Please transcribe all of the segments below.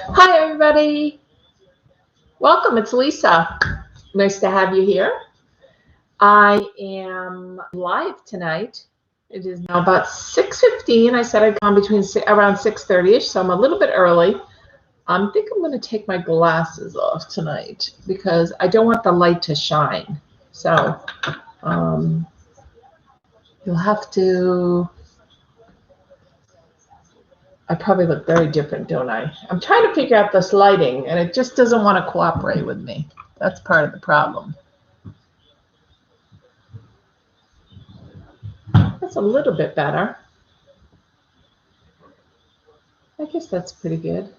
Hi, everybody. Welcome. It's Lisa. Nice to have you here. I am live tonight. It is now about 6:15. I said I'd come between around 6:30ish, so I'm a little bit early. I think I'm going to take my glasses off tonight because I don't want the light to shine. So you'll have to. I probably look very different, don't I? I'm trying to figure out this lighting, and it just doesn't want to cooperate with me. That's part of the problem. That's a little bit better. I guess that's pretty good.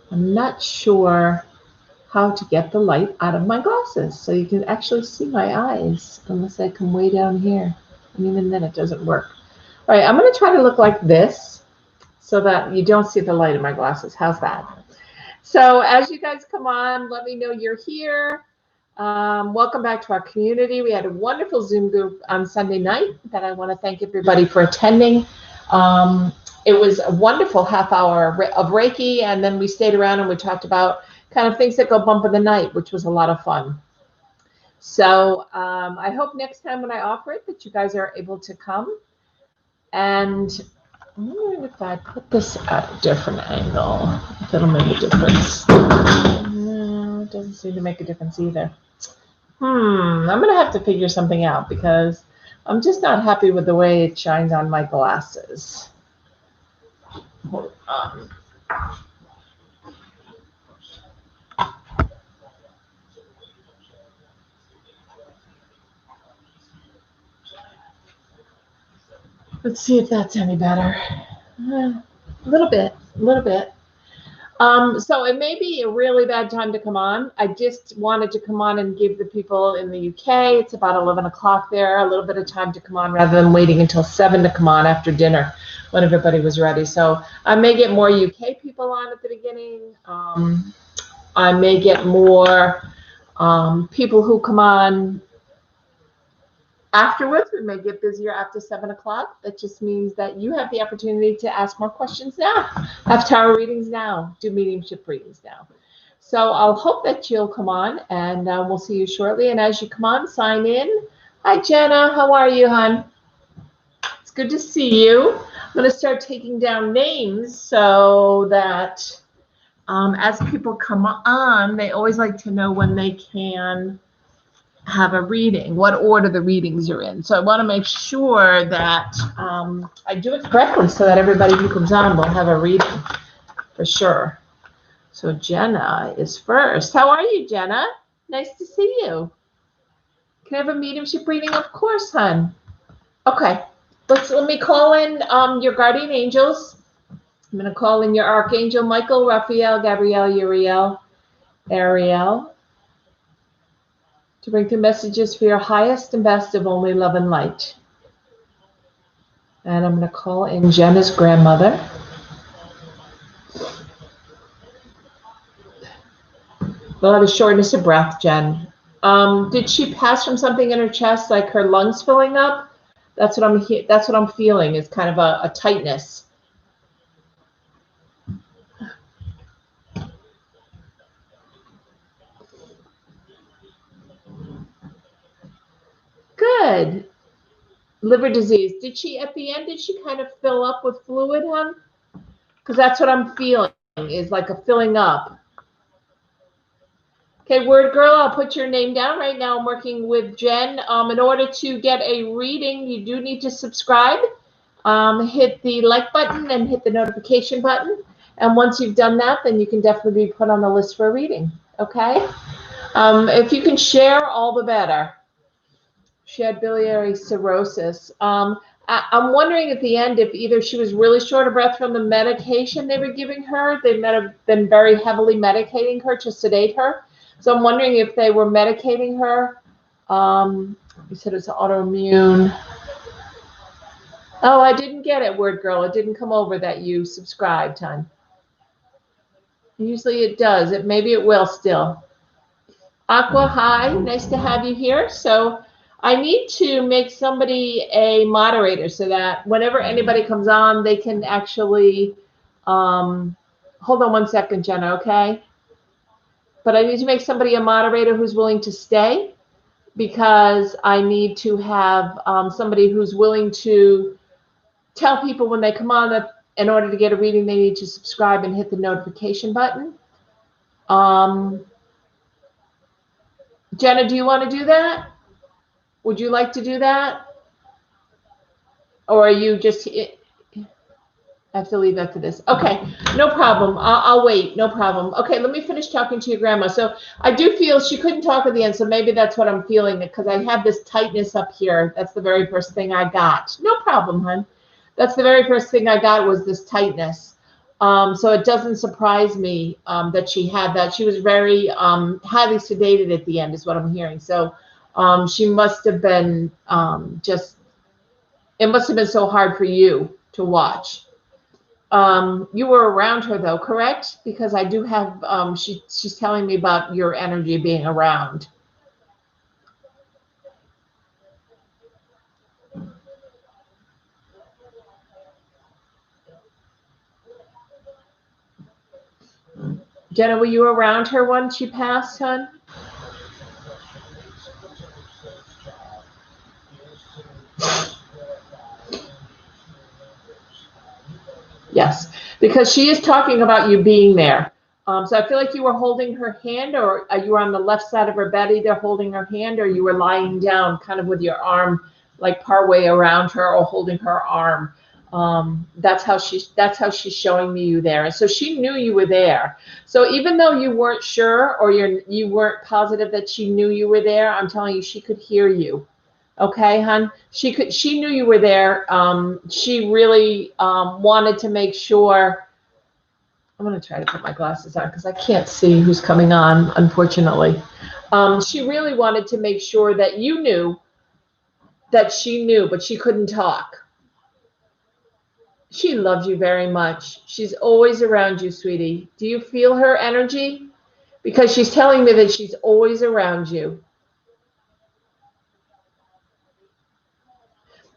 I'm not sure how to get the light out of my glasses so you can actually see my eyes unless I come way down here. And even then it doesn't work. All right, I'm going to try to look like this so that you don't see the light in my glasses. How's that? So as you guys come on, let me know you're here. Welcome back to our community. We had a wonderful Zoom group on Sunday night that I want to thank everybody for attending. It was a wonderful half hour of Reiki, and then we stayed around and we talked about kind of things that go bump in the night, which was a lot of fun. So I hope next time when I offer it that you guys are able to come. And I'm wondering if I put this at a different angle, if it'll make a difference. No, it doesn't seem to make a difference either. I'm going to have to figure something out because I'm just not happy with the way it shines on my glasses. Hold on. Let's see if that's any better. A little bit. So it may be a really bad time to come on. I just wanted to come on and give the people in the UK, it's about 11 o'clock there, a little bit of time to come on rather than waiting until 7 to come on after dinner when everybody was ready. So I may get more UK people on at the beginning. I may get more people who come on afterwards. We may get busier after 7 o'clock. That just means that you have the opportunity to ask more questions now, have tarot readings now, do mediumship readings now. So I'll hope that you'll come on, and we'll see you shortly. And as you come on, sign in. Hi, Jenna. How are you, hon? It's good to see you. I'm going to start taking down names so that as people come on, they always like to know when they can have a reading, what order the readings are in. So I want to make sure that I do it correctly so that everybody who comes on will have a reading for sure. So Jenna is first. How are you, Jenna? Nice to see you. Can I have a mediumship reading? Of course, hon. Okay, let me call in your guardian angels. I'm going to call in your Archangel Michael, Raphael, Gabriel, Uriel, Ariel, to bring through messages for your highest and best of only love and light. And I'm going to call in Jenna's grandmother. A lot of shortness of breath, Jen. Did she pass from something in her chest, like her lungs filling up? That's what I'm feeling, is kind of a tightness. Good. Liver disease. At the end, did she kind of fill up with fluid, hon? Because that's what I'm feeling, is like a filling up. Okay, word girl, I'll put your name down. Right now I'm working with Jen. In order to get a reading, you do need to subscribe. Hit the like button and hit the notification button. And once you've done that, then you can definitely be put on the list for a reading, okay? If you can share, all the better. She had biliary cirrhosis. I'm wondering at the end if either she was really short of breath from the medication they were giving her. They might have been very heavily medicating her to sedate her. So I'm wondering if they were medicating her. You said it's autoimmune. Oh, I didn't get it, word girl. It didn't come over that you subscribed, hon. Usually it does. Maybe it will still. Aqua, hi. Nice to have you here. So I need to make somebody a moderator so that whenever anybody comes on, they can actually, hold on one second, Jenna, okay? But I need to make somebody a moderator who's willing to stay, because I need to have somebody who's willing to tell people when they come on that in order to get a reading, they need to subscribe and hit the notification button. Jenna, do you want to do that? Would you like to do that? Or are you just, I have to leave that for this. Okay, no problem. I'll wait, no problem. Okay, let me finish talking to your grandma. So I do feel she couldn't talk at the end, so maybe that's what I'm feeling, because I have this tightness up here. That's the very first thing I got. No problem, hon. That's the very first thing I got, was this tightness. So it doesn't surprise me that she had that. She was very highly sedated at the end, is what I'm hearing. So she must have been it must have been so hard for you to watch. You were around her though, correct? Because I do have, she's telling me about your energy being around. Jenna, were you around her when she passed, hon? Yes, because she is talking about you being there. So I feel like you were holding her hand, or you were on the left side of her bed, either holding her hand, or you were lying down kind of with your arm like partway around her, or holding her arm. That's how she's showing me you there. And so she knew you were there. So even though you weren't sure, or you weren't positive that she knew you were there, I'm telling you, she could hear you. Okay, hon. She knew you were there. She really wanted to make sure. I'm going to try to put my glasses on because I can't see who's coming on, unfortunately. She really wanted to make sure that you knew that she knew, but she couldn't talk. She loves you very much. She's always around you, sweetie. Do you feel her energy? Because she's telling me that she's always around you.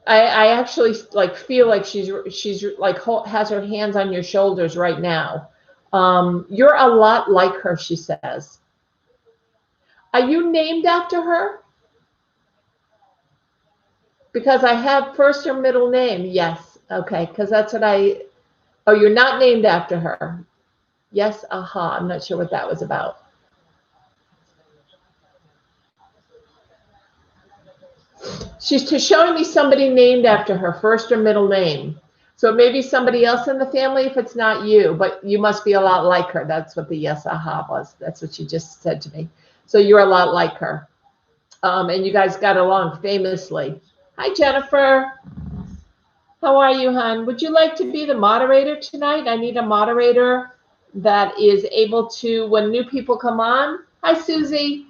I actually like feel like she's like has her hands on your shoulders right now. You're a lot like her, she says. Are you named after her? Because I have first or middle name. Yes. Okay. Because that's what oh, you're not named after her. Yes. Aha. I'm not sure what that was about. She's showing me somebody named after her, first or middle name. So maybe somebody else in the family if it's not you, but you must be a lot like her. That's what the yes, aha was. That's what she just said to me. So you're a lot like her. And you guys got along famously. Hi, Jennifer. How are you, hon? Would you like to be the moderator tonight? I need a moderator that is able to, when new people come on. Hi, Susie.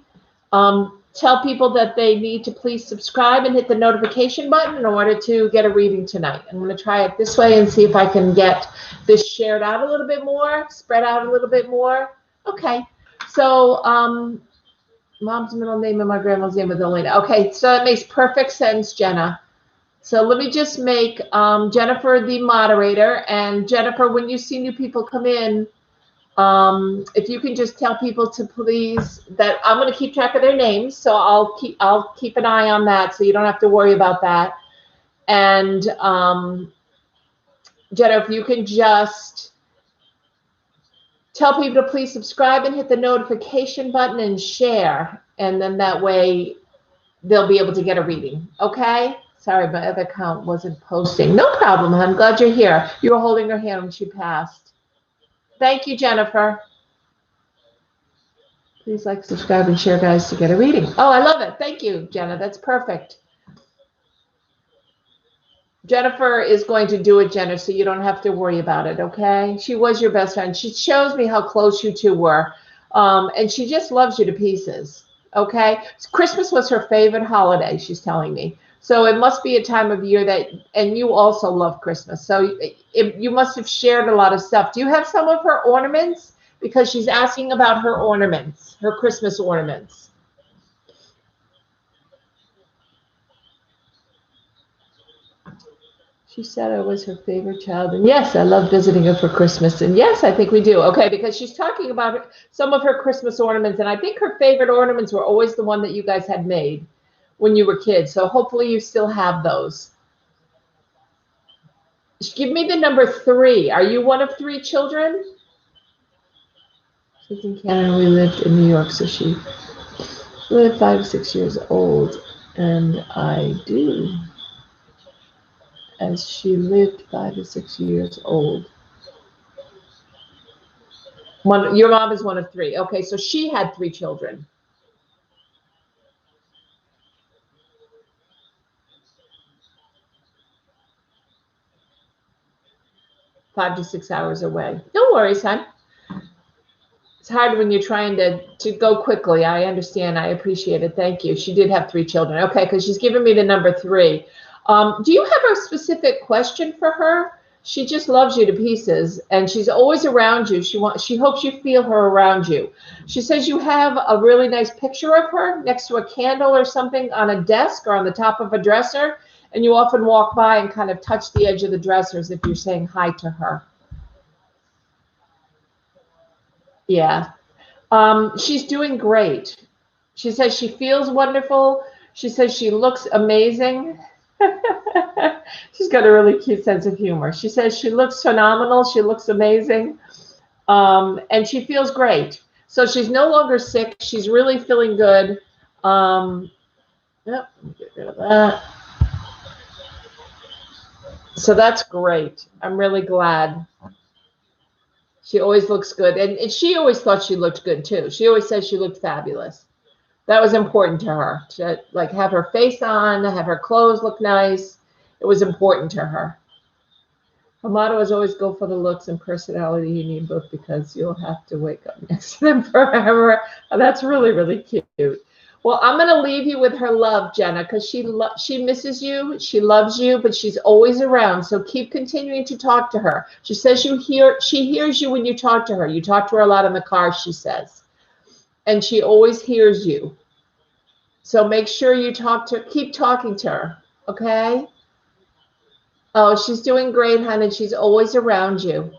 Tell people that they need to please subscribe and hit the notification button in order to get a reading tonight. I'm going to try it this way and see if I can get this shared out a little bit more, spread out a little bit more. Okay. So mom's middle name and my grandma's name is Elena. Okay. So that makes perfect sense, Jenna. So let me just make Jennifer the moderator. And Jennifer, when you see new people come in, if you can just tell people to please, that I'm going to keep track of their names, so I'll keep an eye on that, so you don't have to worry about that. And Jenna, if you can just tell people to please subscribe and hit the notification button and share, and then that way they'll be able to get a reading. Okay? Sorry, my other account wasn't posting. No problem. I'm glad you're here. You were holding her hand when she passed. Thank you, Jennifer. Please like, subscribe, and share, guys, to get a reading. Oh, I love it. Thank you, Jenna. That's perfect. Jennifer is going to do it, Jenna, so you don't have to worry about it, okay? She was your best friend. She shows me how close you two were, and she just loves you to pieces, okay? Christmas was her favorite holiday, she's telling me. So it must be a time of year that, and you also love Christmas. So you must have shared a lot of stuff. Do you have some of her ornaments? Because she's asking about her ornaments, her Christmas ornaments. She said I was her favorite child. And yes, I love visiting her for Christmas. And yes, I think we do. Okay, because she's talking about some of her Christmas ornaments. And I think her favorite ornaments were always the one that you guys had made when you were kids. So hopefully you still have those. Give me the number 3. Are you one of 3 children? She's in Canada. We lived in New York, so she lived 5 or 6 years old. And I do. As she lived 5 or 6 years old. Your mom is one of 3. Okay, so she had 3 children. Five to 6 hours away. No worries, hon. It's hard when you're trying to go quickly. I understand. I appreciate it. Thank you. She did have 3 children. Okay, because she's given me the number 3. Do you have a specific question for her? She just loves you to pieces, and she's always around you. She hopes you feel her around you. She says you have a really nice picture of her next to a candle or something on a desk or on the top of a dresser, and you often walk by and kind of touch the edge of the dresser as if you're saying hi to her. Yeah. She's doing great. She says she feels wonderful. She says she looks amazing. She's got a really cute sense of humor. She says she looks phenomenal. She looks amazing. And she feels great. So she's no longer sick. She's really feeling good. Yep, get rid of that. So that's great. I'm really glad. She always looks good. And she always thought she looked good too. She always says she looked fabulous. That was important to her, to like have her face on, have her clothes look nice. It was important to her. Her motto is always go for the looks and personality you need both, because you'll have to wake up next to them forever. That's really, really cute. Well, I'm going to leave you with her love, Jenna, because she misses you. She loves you, but she's always around. So keep continuing to talk to her. She says she hears you when you talk to her. You talk to her a lot in the car, she says. And she always hears you. So make sure you keep talking to her, okay? Oh, she's doing great, hon, and she's always around you.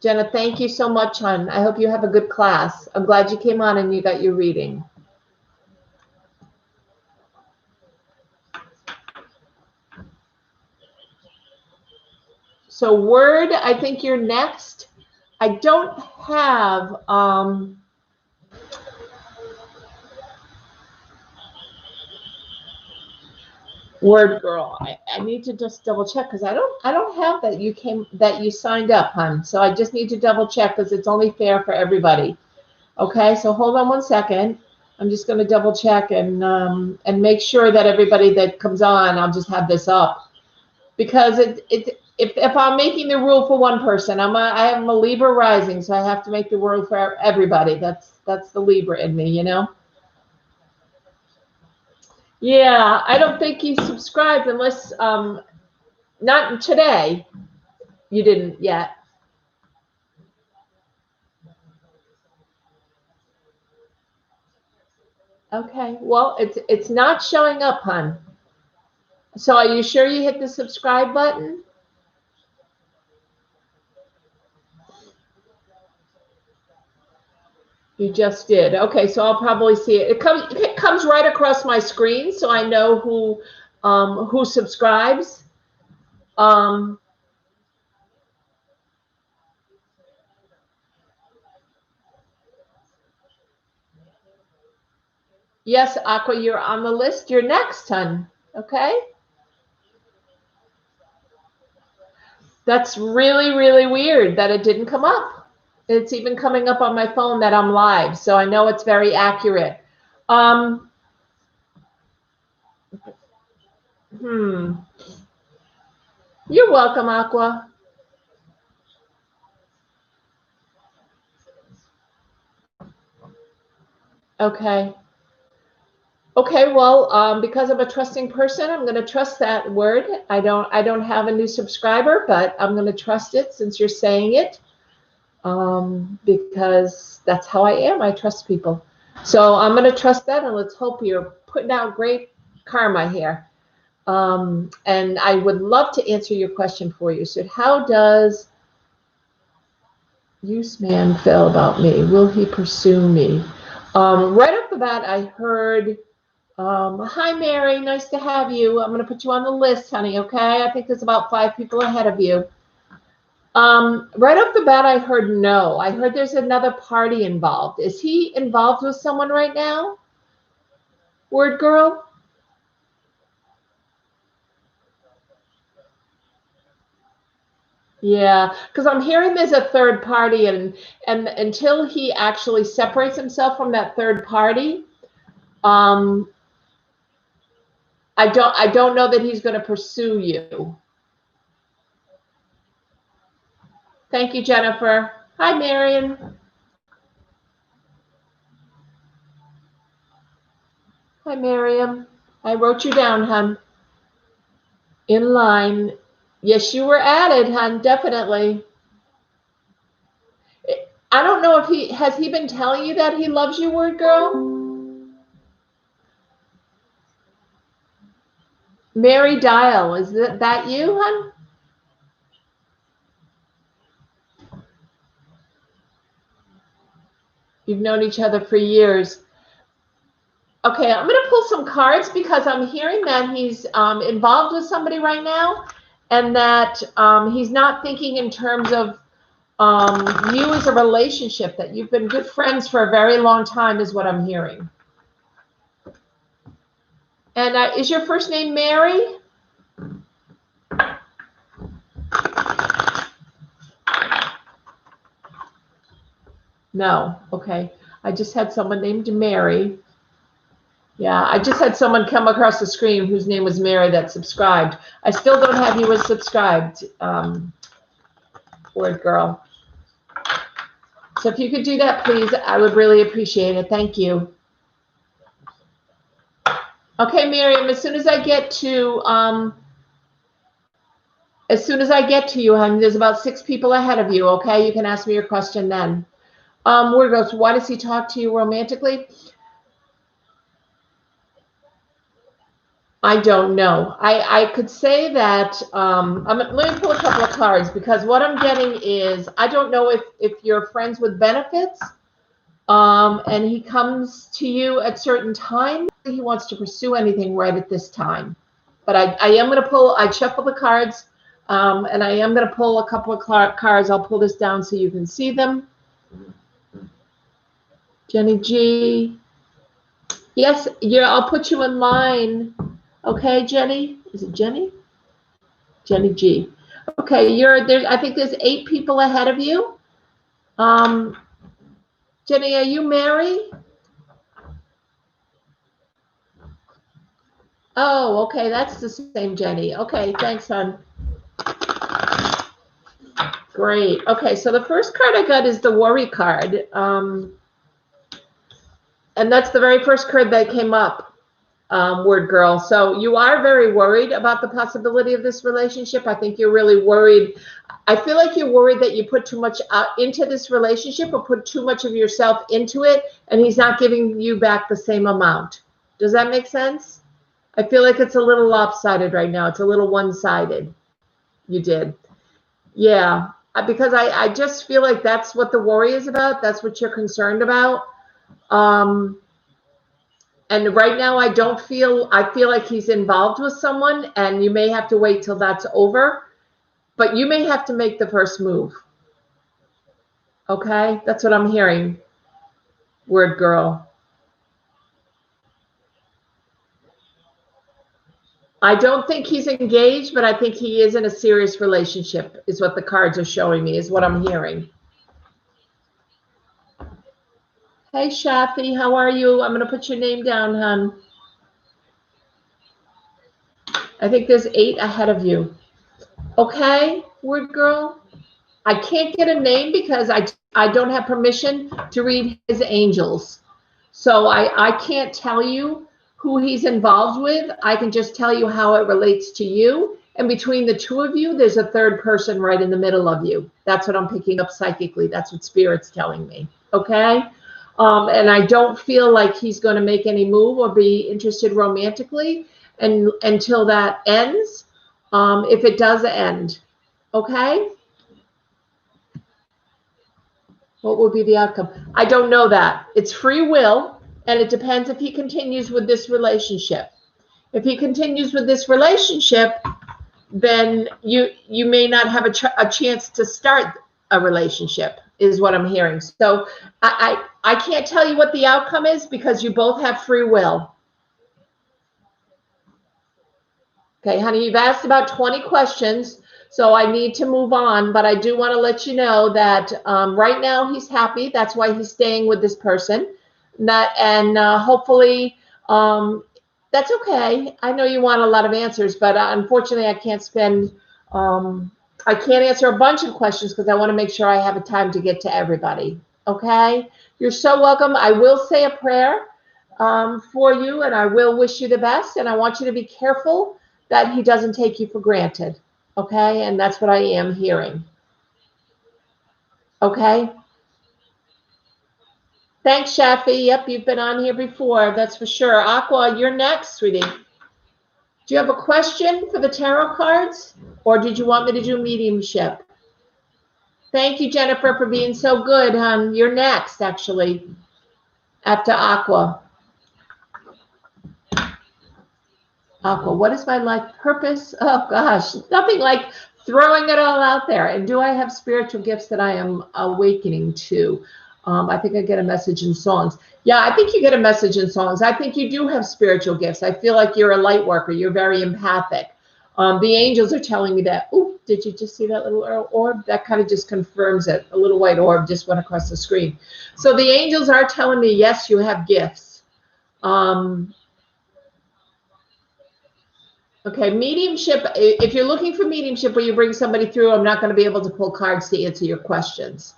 Jenna, thank you so much, hon. I hope you have a good class. I'm glad you came on and you got your reading. So Word, I think you're next. I don't have Word Girl. I need to just double check because I don't have that you signed up, hon. So I just need to double check because it's only fair for everybody. Okay, so hold on one second. I'm just going to double check and make sure that everybody that comes on, I'll just have this up, because if I'm making the rule for one person, I am a Libra rising, so I have to make the rule for everybody. That's the Libra in me, you know. Yeah, I don't think you subscribed unless not today. You didn't yet. Okay, well, it's not showing up, hon. So are you sure you hit the subscribe button? You just did. Okay, so I'll probably see it. It comes right across my screen, so I know who subscribes. Yes, Aqua, you're on the list. You're next, hon. Okay. That's really, really weird that it didn't come up. It's even coming up on my phone that I'm live, so I know it's very accurate. You're welcome, Aqua. Okay. Okay, well, because I'm a trusting person, I'm going to trust that word. I don't have a new subscriber, but I'm going to trust it since you're saying it, because that's how I am. I trust people. So I'm going to trust that, and let's hope you're putting out great karma here. And I would love to answer your question for you. So how does use man feel about me? Will he pursue me? Right off the bat, I heard, hi, Mary, nice to have you. I'm going to put you on the list, honey, okay? I think there's about 5 people ahead of you. Right off the bat, I heard no. I heard there's another party involved. Is he involved with someone right now? Word girl? Yeah, because I'm hearing there's a third party, and until he actually separates himself from that third party, I don't know that he's going to pursue you. Thank you, Jennifer. Hi, Marion. Hi, Miriam. I wrote you down, hon. In line. Yes, you were added, hon, definitely. I don't know if has he been telling you that he loves you, word girl? Mary Dial, is that you, hon? You've known each other for years. Okay, I'm going to pull some cards because I'm hearing that he's involved with somebody right now, and that he's not thinking in terms of you as a relationship, that you've been good friends for a very long time is what I'm hearing. And is your first name Mary? No. Okay. I just had someone named Mary. Yeah, I just had someone come across the screen whose name was Mary that subscribed. I still don't have you as subscribed, word girl. So if you could do that, please, I would really appreciate it. Thank you. Okay, Miriam, as soon as I get to you, honey, there's about 6 people ahead of you, okay? You can ask me your question then. Word girl, so why does he talk to you romantically? I don't know. I could say that, let me pull a couple of cards, because what I'm getting is, I don't know if you're friends with benefits, and he comes to you at certain times. He wants to pursue anything right at this time. But I am going to pull, I shuffle the cards, and I am going to pull a couple of cards. I'll pull this down so you can see them. Jenny G. Yes, I'll put you in line. Okay, Jenny? Is it Jenny? Jenny G. Okay, I think there's 8 people ahead of you. Jenny, are you married? Oh, okay, that's the same Jenny. Okay, thanks, hon. Great. Okay, so the first card I got is the worry card. And that's the very first card that came up. Word girl. So you are very worried about the possibility of this relationship. I think you're really worried. I feel like you're worried that you put too much into this relationship, or put too much of yourself into it, and he's not giving you back the same amount. Does that make sense? I feel like it's a little lopsided right now. It's a little one-sided. You did. Yeah, because I just feel like that's what the worry is about. That's what you're concerned about. And right now, I feel like he's involved with someone, and you may have to wait till that's over, but you may have to make the first move. Okay? That's what I'm hearing, word girl. I don't think he's engaged, but I think he is in a serious relationship, is what the cards are showing me, is what I'm hearing. Hey, Shafi, how are you? I'm going to put your name down, hon. I think there's 8 ahead of you. Okay, word girl? I can't get a name because I don't have permission to read his angels. So I can't tell you who he's involved with. I can just tell you how it relates to you. And between the 2 of you, there's a third person right in the middle of you. That's what I'm picking up psychically. That's what Spirit's telling me. Okay? And I don't feel like he's going to make any move or be interested romantically. and until that ends, if it does end. Okay? What will be the outcome? I don't know that. It's free will, and it depends if he continues with this relationship. If he continues with this relationship, then you may not have a chance to start a relationship, is what I'm hearing. So I can't tell you what the outcome is because you both have free will. Okay, honey, you've asked about 20 questions, so I need to move on, but I do want to let you know that right now he's happy. That's why he's staying with this person. Hopefully, that's okay. I know you want a lot of answers, but unfortunately, I can't I can't answer a bunch of questions because I want to make sure I have a time to get to everybody. Okay? You're so welcome. I will say a prayer for you, and I will wish you the best, and I want you to be careful that he doesn't take you for granted, okay? And that's what I am hearing, okay? Thanks, Shafi. Yep, you've been on here before, that's for sure. Aqua, you're next, sweetie. Do you have a question for the tarot cards, or did you want me to do mediumship? Thank you, Jennifer, for being so good, hon. You're next, actually, after Aqua. Aqua, what is my life purpose? Oh, gosh, nothing like throwing it all out there. And do I have spiritual gifts that I am awakening to? I think I get a message in songs. Yeah, I think you get a message in songs. I think you do have spiritual gifts. I feel like you're a light worker. You're very empathic. The angels are telling me that. Ooh, did you just see that little orb? That kind of just confirms it. A little white orb just went across the screen. So the angels are telling me, yes, you have gifts. Okay, mediumship, if you're looking for mediumship where you bring somebody through, I'm not going to be able to pull cards to answer your questions.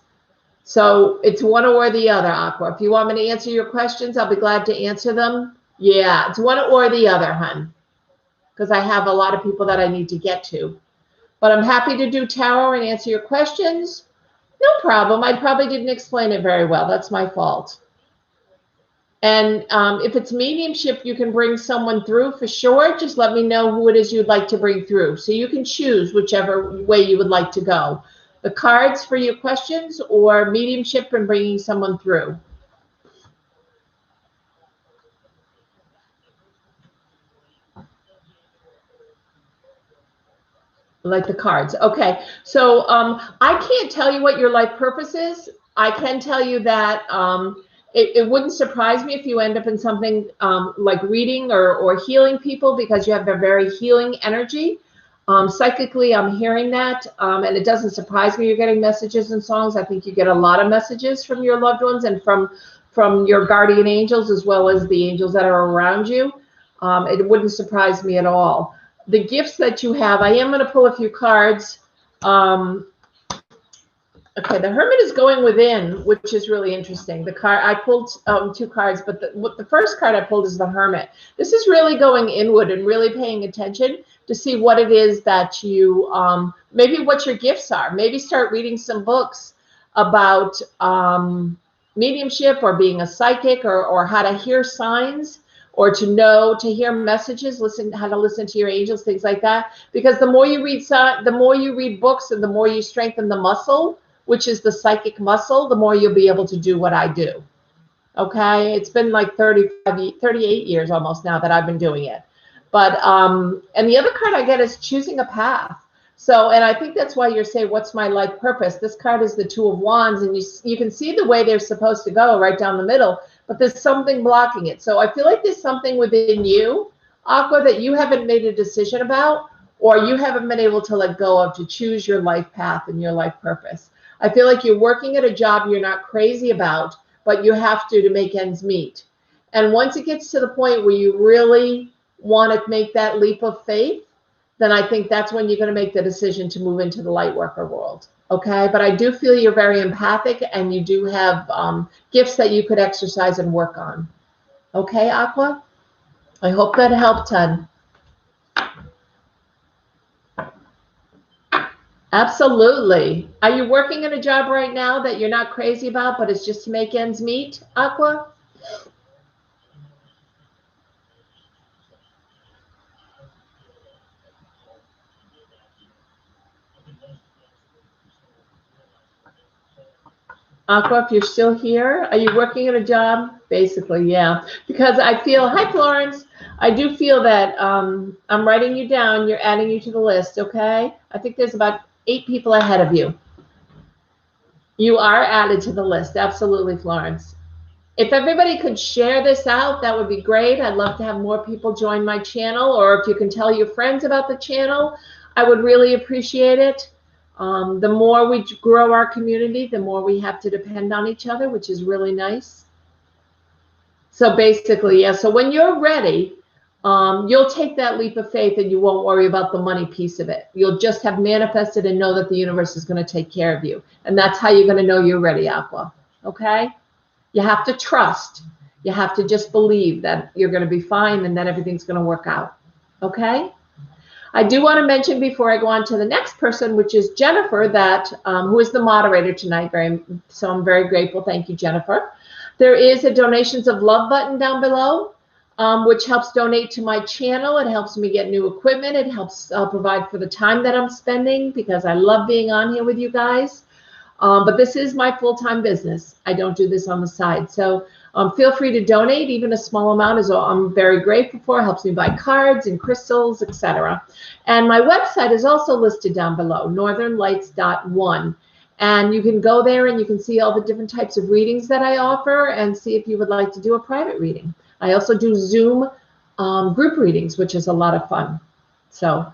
So it's one or the other, Aqua. If you want me to answer your questions, I'll be glad to answer them. Yeah, it's one or the other, hun, because I have a lot of people that I need to get to. But I'm happy to do tarot and answer your questions. No problem. I probably didn't explain it very well. That's my fault. And if it's mediumship, you can bring someone through for sure. Just let me know who it is you'd like to bring through. So you can choose whichever way you would like to go. The cards for your questions or mediumship and bringing someone through. Like the cards. Okay. So I can't tell you what your life purpose is. I can tell you that it wouldn't surprise me if you end up in something like reading or healing people because you have a very healing energy. Psychically, I'm hearing that. And it doesn't surprise me you're getting messages and songs. I think you get a lot of messages from your loved ones and from your guardian angels as well as the angels that are around you. It wouldn't surprise me at all. The gifts that you have, I am going to pull a few cards. Okay, the Hermit is going within, which is really interesting. The card I pulled 2 cards, but the first card I pulled is the Hermit. This is really going inward and really paying attention to see what it is that you, maybe what your gifts are. Maybe start reading some books about mediumship or being a psychic or how to hear signs or to hear messages, how to listen to your angels, things like that. Because the more you read books and the more you strengthen the muscle, which is the psychic muscle, the more you'll be able to do what I do. Okay, it's been like 38 years almost now that I've been doing it. But and the other card I get is choosing a path. So, and I think that's why you're saying, what's my life purpose? This card is the 2 of Wands, and you can see the way they're supposed to go right down the middle, but there's something blocking it. So I feel like there's something within you, Aqua, that you haven't made a decision about, or you haven't been able to let go of to choose your life path and your life purpose. I feel like you're working at a job you're not crazy about, but you have to make ends meet. And once it gets to the point where you really want to make that leap of faith, then I think that's when you're going to make the decision to move into the light worker world. Okay, but I do feel you're very empathic and you do have gifts that you could exercise and work on. Okay, Aqua? I hope that helped, hon. Absolutely. Are you working in a job right now that you're not crazy about, but it's just to make ends meet, Aqua? Aqua, if you're still here, are you working at a job? Basically, yeah. Because I feel, hi Florence, I do feel that I'm writing you down, you're adding you to the list, okay? I think there's about 8 people ahead of you. You are added to the list, absolutely, Florence. If everybody could share this out, that would be great. I'd love to have more people join my channel, or if you can tell your friends about the channel, I would really appreciate it. The more we grow our community, the more we have to depend on each other, which is really nice. So basically, yeah, so when you're ready, you'll take that leap of faith and you won't worry about the money piece of it. You'll just have manifested and know that the universe is going to take care of you. And that's how you're going to know you're ready, Aqua. Okay? You have to trust. You have to just believe that you're going to be fine and that everything's going to work out. Okay? I do want to mention before I go on to the next person, which is Jennifer, that who is the moderator tonight. So I'm very grateful. Thank you, Jennifer. There is a donations of love button down below, which helps donate to my channel. It helps me get new equipment. It helps provide for the time that I'm spending because I love being on here with you guys. But this is my full-time business. I don't do this on the side. So feel free to donate. Even a small amount is all I'm very grateful for. It helps me buy cards and crystals, etc. And my website is also listed down below, northernlights.one. And you can go there and you can see all the different types of readings that I offer and see if you would like to do a private reading. I also do Zoom group readings, which is a lot of fun. So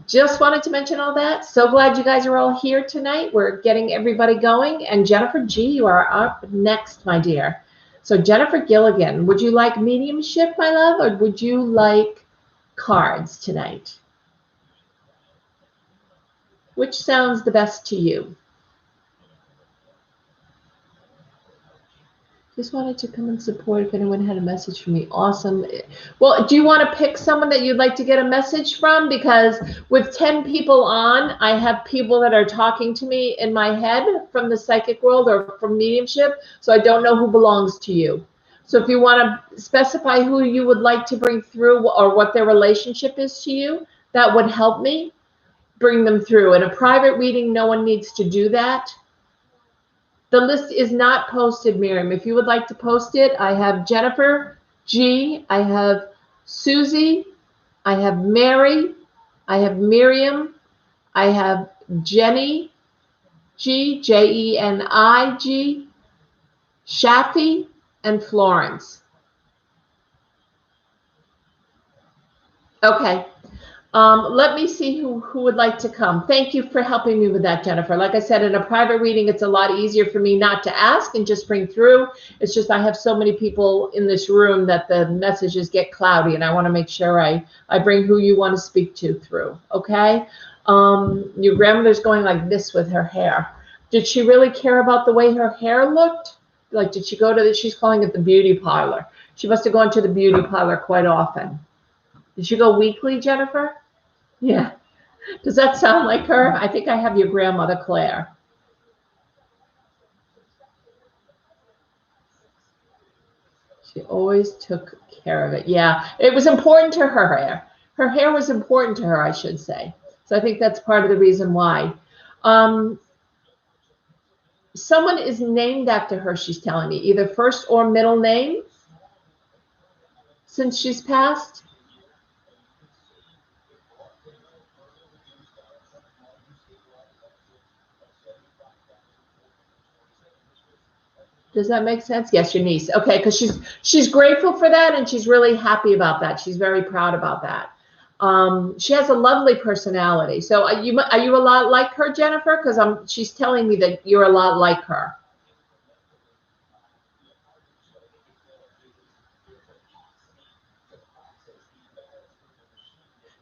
just wanted to mention all that. So glad you guys are all here tonight. We're getting everybody going. And Jennifer G., you are up next, my dear. So Jennifer Gilligan, would you like mediumship, my love, or would you like cards tonight? Which sounds the best to you? Just wanted to come and support if anyone had a message for me. Awesome. Well, do you want to pick someone that you'd like to get a message from? Because with 10 people on, I have people that are talking to me in my head from the psychic world or from mediumship, so I don't know who belongs to you. So if you want to specify who you would like to bring through or what their relationship is to you, that would help me bring them through. In a private reading, no one needs to do that. The list is not posted, Miriam. If you would like to post it, I have Jennifer G, I have Susie, I have Mary, I have Miriam, I have Jenny G, Jenig, Shafi, and Florence. Okay. Let me see who would like to come. Thank you for helping me with that, Jennifer. Like I said, in a private reading, it's a lot easier for me not to ask and just bring through. It's just I have so many people in this room that the messages get cloudy, and I want to make sure I bring who you want to speak to through, okay? Your grandmother's going like this with her hair. Did she really care about the way her hair looked? Like, did she go to she's calling it the beauty parlor. She must have gone to the beauty parlor quite often. Did you go weekly, Jennifer? Yeah. Does that sound like her? I think I have your grandmother, Claire. She always took care of it. Yeah, it was important to her hair. Her hair was important to her, I should say. So I think that's part of the reason why. Someone is named after her, she's telling me, either first or middle name since she's passed. Does that make sense? Yes, your niece. Okay, because she's grateful for that and she's really happy about that. She's very proud about that. She has a lovely personality. So are you a lot like her, Jennifer? Because she's telling me that you're a lot like her.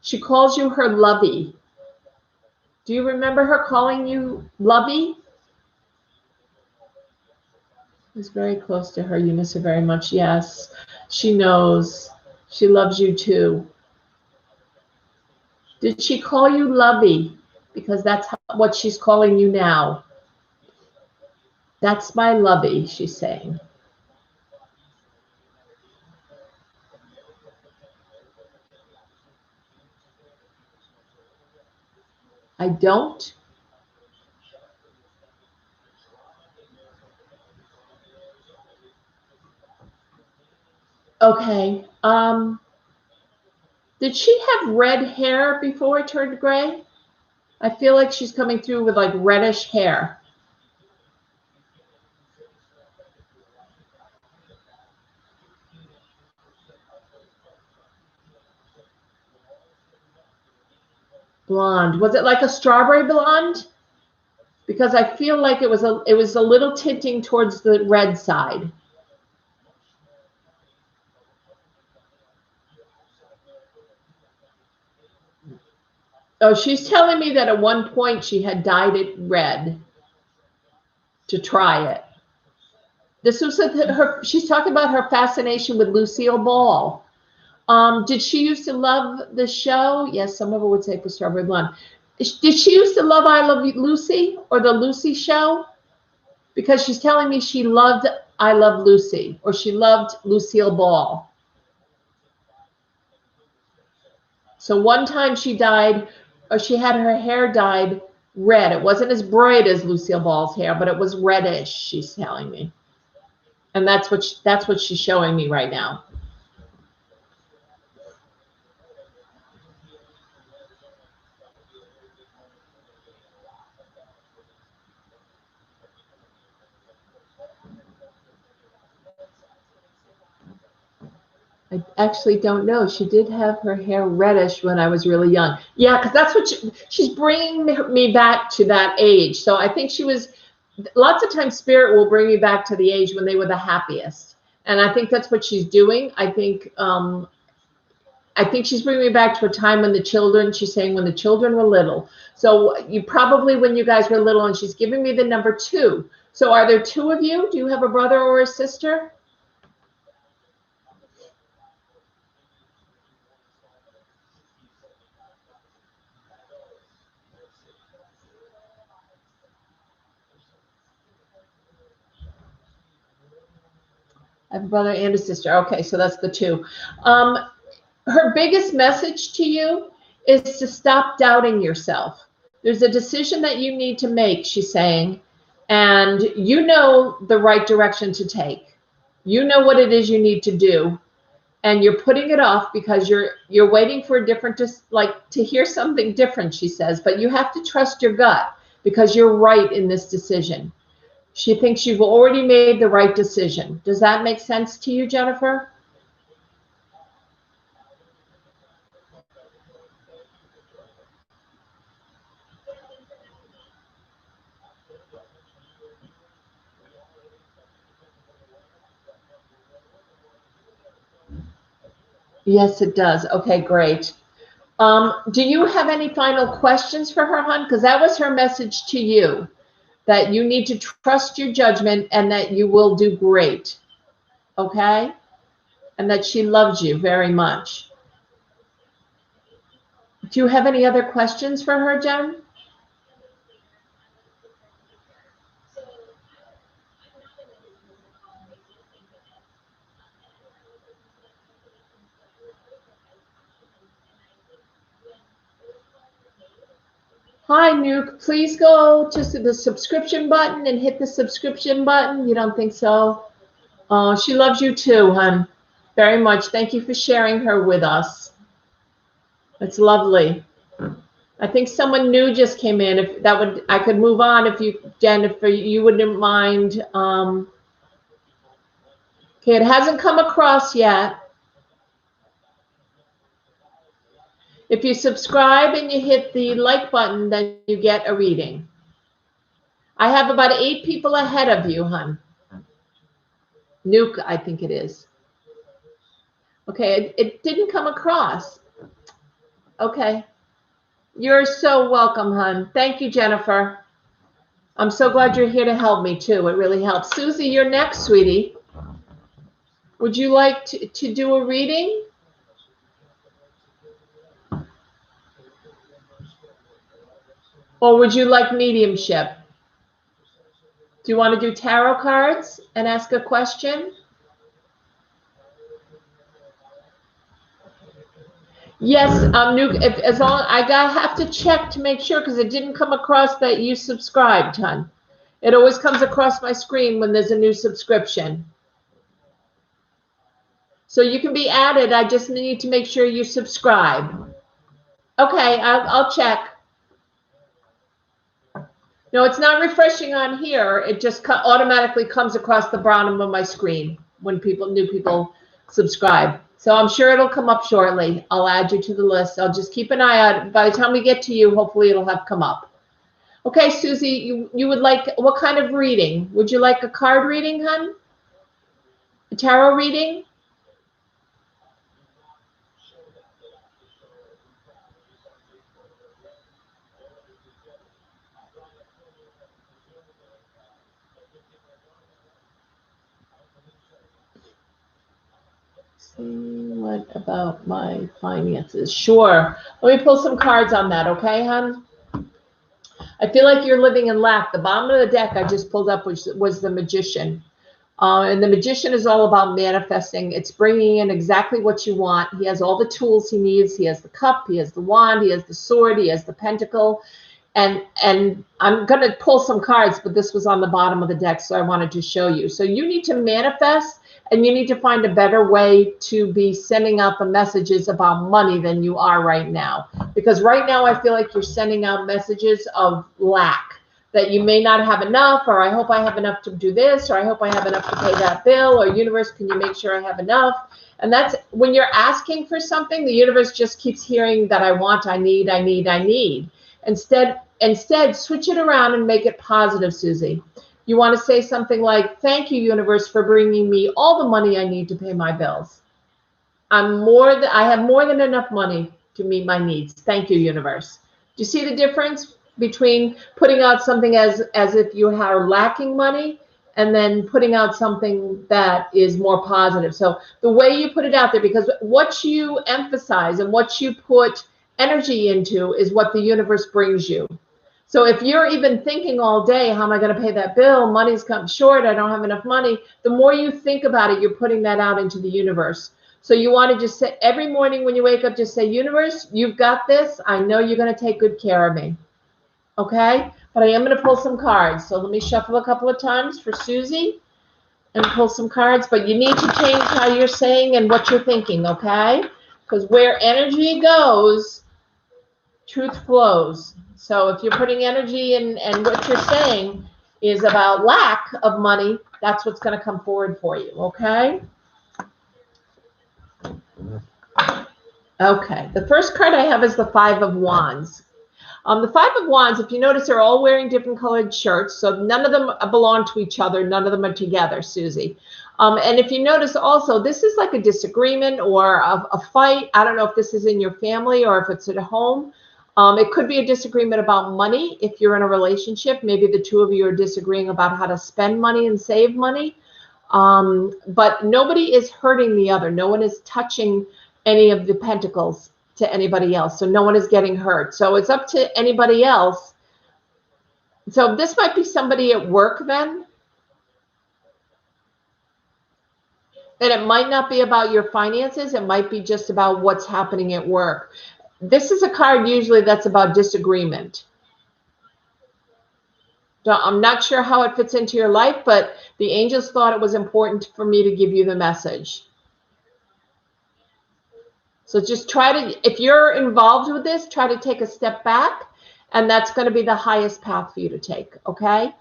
She calls you her lovey. Do you remember her calling you lovey? It's very close to her. You miss her very much. Yes, she knows. She loves you too. Did she call you lovey? Because that's what she's calling you now. That's my lovey, she's saying. I don't. Okay. Did she have red hair before it turned gray? I feel like she's coming through with like reddish hair. Blonde. Was it like a strawberry blonde? Because I feel like it was a little tinting towards the red side. Oh, she's telling me that at one point she had dyed it red to try it. This was her. She's talking about her fascination with Lucille Ball. Did she used to love the show? Yes, some of her would say for Strawberry Blonde. Did she used to love I Love Lucy or the Lucy show? Because she's telling me she loved I Love Lucy or she loved Lucille Ball. So one time she dyed, or she had her hair dyed red. It wasn't as bright as Lucille Ball's hair, but it was reddish, she's telling me. And that's what she's showing me right now. I actually don't know. She did have her hair reddish when I was really young. Yeah, because that's what she's bringing me back to that age. So I think she was, lots of times spirit will bring me back to the age when they were the happiest. And I think that's what she's doing. I think she's bringing me back to a time when the children, she's saying when the children were little. So you probably, when you guys were little, and she's giving me the number 2. So are there 2 of you? Do you have a brother or a sister? I have a brother and a sister. Okay, so that's the 2. Her biggest message to you is to stop doubting yourself. There's a decision that you need to make, she's saying, and you know the right direction to take. You know what it is you need to do, and you're putting it off because you're waiting for a different, just like to hear something different, she says, but you have to trust your gut because you're right in this decision. She thinks you've already made the right decision. Does that make sense to you, Jennifer? Yes, it does. Okay, great. Do you have any final questions for her, hon? Because that was her message to you, that you need to trust your judgment and that you will do great. Okay? And that she loves you very much. Do you have any other questions for her, Jen? Hi, Nuke. Please go to the subscription button and hit the subscription button. You don't think so? Oh, she loves you too, hon. Very much. Thank you for sharing her with us. It's lovely. I think someone new just came in. If that would, I could move on if you, Jennifer, you wouldn't mind. Okay, it hasn't come across yet. If you subscribe and you hit the like button, then you get a reading. I have about 8 people ahead of you, hon. Nuke, I think it is. Okay, it didn't come across. Okay. You're so welcome, hon. Thank you, Jennifer. I'm so glad you're here to help me, too. It really helps. Susie, you're next, sweetie. Would you like to do a reading? Or would you like mediumship? Do you want to do tarot cards and ask a question? Yes, Nuke, as long I have to check to make sure because it didn't come across that you subscribed, hon. It always comes across my screen when there's a new subscription. So you can be added. I just need to make sure you subscribe. Okay, I'll check. No, it's not refreshing on here. It just automatically comes across the bottom of my screen when new people subscribe. So I'm sure it'll come up shortly. I'll add you to the list. I'll just keep an eye out. By the time we get to you, hopefully it'll have come up. Okay, Susie, you would like, what kind of reading? Would you like a card reading, hon? A tarot reading? What about my finances? Sure. Let me pull some cards on that, okay, hon? I feel like you're living in lack. The bottom of the deck I just pulled up was the Magician. And the Magician is all about manifesting. It's bringing in exactly what you want. He has all the tools he needs. He has the cup, he has the wand, he has the sword, he has the pentacle. And I'm going to pull some cards, but this was on the bottom of the deck, so I wanted to show you. So you need to manifest, and you need to find a better way to be sending out the messages about money than you are right now. Because right now I feel like you're sending out messages of lack, that you may not have enough, or I hope I have enough to do this, or I hope I have enough to pay that bill, or universe, can you make sure I have enough? And that's when you're asking for something, the universe just keeps hearing that I want, I need, I need, I need. Instead, switch it around and make it positive, Susie. You want to say something like, thank you, universe, for bringing me all the money I need to pay my bills. I have more than enough money to meet my needs. Thank you, universe. Do you see the difference between putting out something as if you are lacking money and then putting out something that is more positive? So the way you put it out there, because what you emphasize and what you put energy into is what the universe brings you. So if you're even thinking all day, how am I going to pay that bill? Money's come short. I don't have enough money. The more you think about it, you're putting that out into the universe. So you want to just say every morning when you wake up, just say, universe, you've got this. I know you're going to take good care of me. Okay? But I am going to pull some cards. So let me shuffle a couple of times for Susie and pull some cards. But you need to change how you're saying and what you're thinking, okay? Because where energy goes, truth flows. So if you're putting energy in and what you're saying is about lack of money, that's what's going to come forward for you, okay? Okay, the first card I have is the Five of Wands. The Five of Wands, if you notice, they're all wearing different colored shirts, so none of them belong to each other, none of them are together, Susie. And if you notice also, this is like a disagreement or a fight. I don't know if this is in your family or if it's at home. It could be a disagreement about money. If you're in a relationship, maybe the two of you are disagreeing about how to spend money and save money. But nobody is hurting the other. No one is touching any of the pentacles to anybody else. So no one is getting hurt. So it's up to anybody else. So this might be somebody at work then. And it might not be about your finances. It might be just about what's happening at work. This is a card usually that's about disagreement. I'm not sure how it fits into your life, but the angels thought it was important for me to give you the message. So just try to, if you're involved with this, try to take a step back, and that's going to be the highest path for you to take, okay?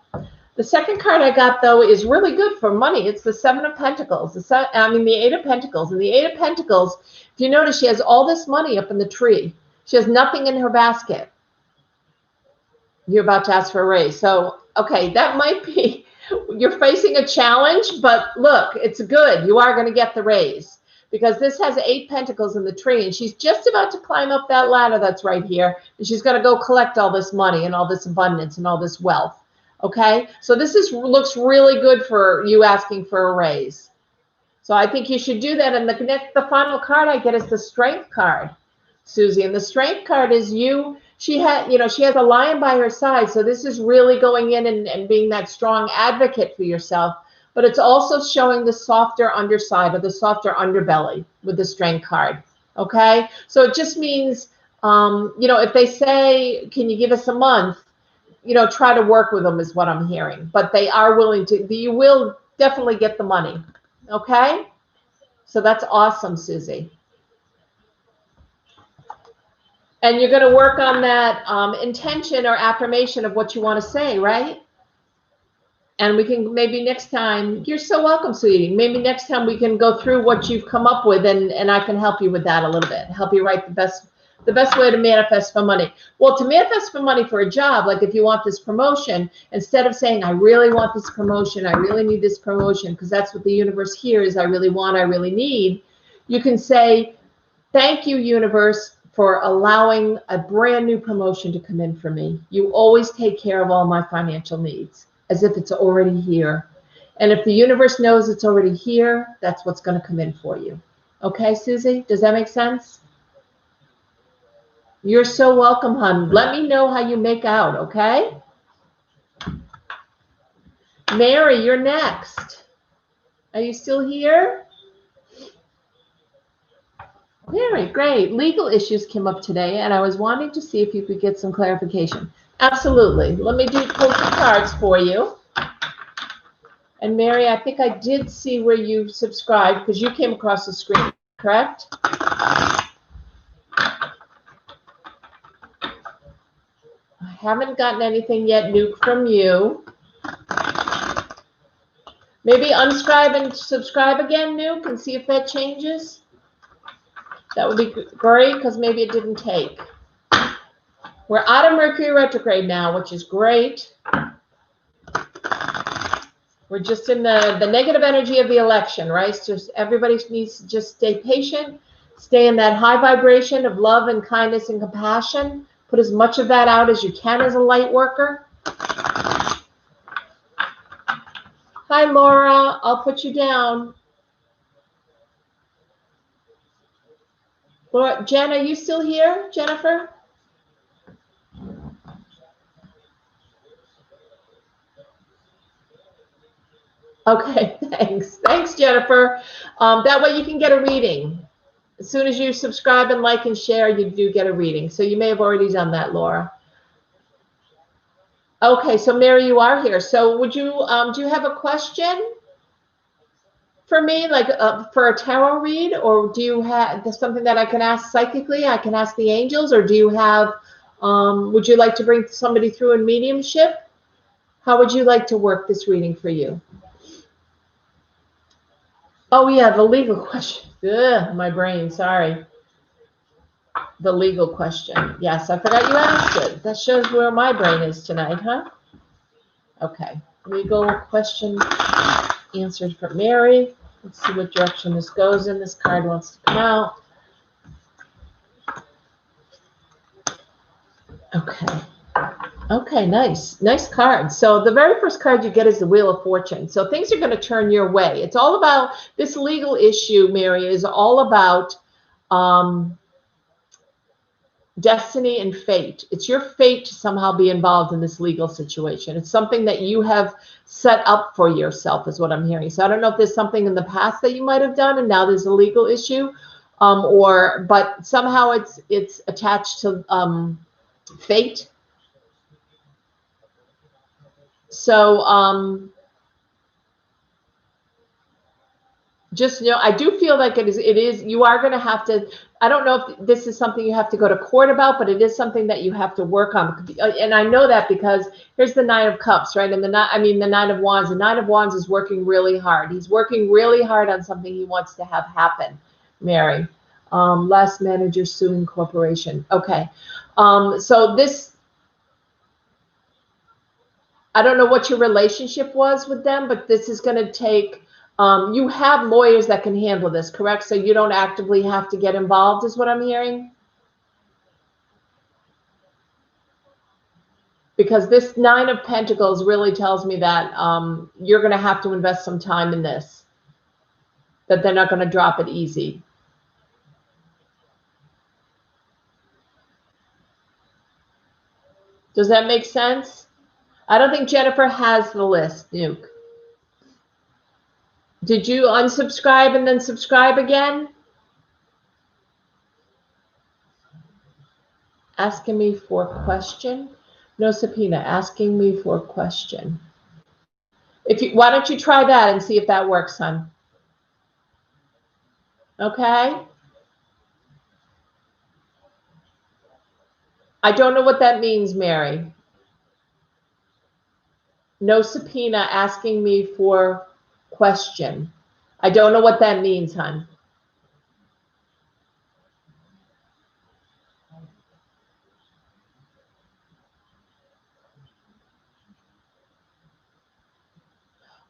The second card I got, though, is really good for money. It's the Seven of Pentacles. The Eight of Pentacles. And the Eight of Pentacles, if you notice, she has all this money up in the tree. She has nothing in her basket. You're about to ask for a raise. So, okay, that might be, you're facing a challenge, but look, it's good. You are going to get the raise because this has 8 pentacles in the tree, and she's just about to climb up that ladder that's right here, and she's going to go collect all this money and all this abundance and all this wealth. Okay, so this looks really good for you asking for a raise. So I think you should do that. And the final card I get is the Strength card, Susie. And the Strength card is you. She has a lion by her side. So this is really going in and being that strong advocate for yourself. But it's also showing the softer underside or the softer underbelly with the Strength card. Okay, so it just means, if they say, can you give us a month? Try to work with them is what I'm hearing. But they are willing to, you will definitely get the money. Okay? So that's awesome, Susie. And you're going to work on that intention or affirmation of what you want to say, right? And we can maybe next time, you're so welcome, sweetie. Maybe next time we can go through what you've come up with, and I can help you with that a little bit. Help you write the best way to manifest for money. Well, to manifest for money for a job, like if you want this promotion, instead of saying, I really want this promotion, I really need this promotion, because that's what the universe hears, I really want, I really need, you can say, thank you, universe, for allowing a brand new promotion to come in for me. You always take care of all my financial needs, as if it's already here. And if the universe knows it's already here, that's what's going to come in for you. Okay, Susie? Does that make sense? You're so welcome, hon. Let me know how you make out, okay? Mary, you're next. Are you still here? Very great. Legal issues came up today, and I was wanting to see if you could get some clarification. Absolutely. Let me pull some cards for you. And Mary, I think I did see where you subscribed because you came across the screen, correct? I haven't gotten anything yet, Nuke, from you. Maybe unscribe and subscribe again, Nuke, and see if that changes. That would be great because maybe it didn't take. We're out of Mercury retrograde now, which is great. We're just in the negative energy of the election, right? So everybody needs to just stay patient, stay in that high vibration of love and kindness and compassion. Put as much of that out as you can as a light worker. Hi, Laura. I'll put you down. Laura, Jen, are you still here? Jennifer? Okay, thanks. Thanks, Jennifer. That way you can get a reading. As soon as you subscribe and like and share, you do get a reading. So you may have already done that, Laura. Okay, so Mary, you are here. So would you, do you have a question for me, like for a tarot read, or do you have something that I can ask psychically? I can ask the angels, or do you have, would you like to bring somebody through in mediumship? How would you like to work this reading for you? Oh yeah, the legal question. Ugh, my brain, sorry. The legal question. Yes, I forgot you asked it. That shows where my brain is tonight, huh? Okay, legal question answered for Mary. Let's see what direction this goes in. This card wants to come out. Okay. Okay, nice. Nice card. So the very first card you get is the Wheel of Fortune. So things are going to turn your way. It's all about, this legal issue, Mary, is all about destiny and fate. It's your fate to somehow be involved in this legal situation. It's something that you have set up for yourself, is what I'm hearing. So I don't know if there's something in the past that you might have done and now there's a legal issue, but somehow it's attached to fate. So just, you know, I do feel like it is, you are going to have to, I don't know if this is something you have to go to court about, but it is something that you have to work on. And I know that because here's the Nine of Cups, right? And the Nine of Wands. The Nine of Wands is working really hard. He's working really hard on something he wants to have happen, Mary. Last manager suing corporation. Okay. So this, I don't know what your relationship was with them, but this is going to take, you have lawyers that can handle this, correct? So you don't actively have to get involved, is what I'm hearing? Because this Nine of Pentacles really tells me that you're going to have to invest some time in this, that they're not going to drop it easy. Does that make sense? I don't think Jennifer has the list, Nuke. Did you unsubscribe and then subscribe again? Asking me for a question? No subpoena, asking me for a question. Why don't you try that and see if that works, hon? Okay? I don't know what that means, Mary. No subpoena asking me for question. I don't know what that means, hon.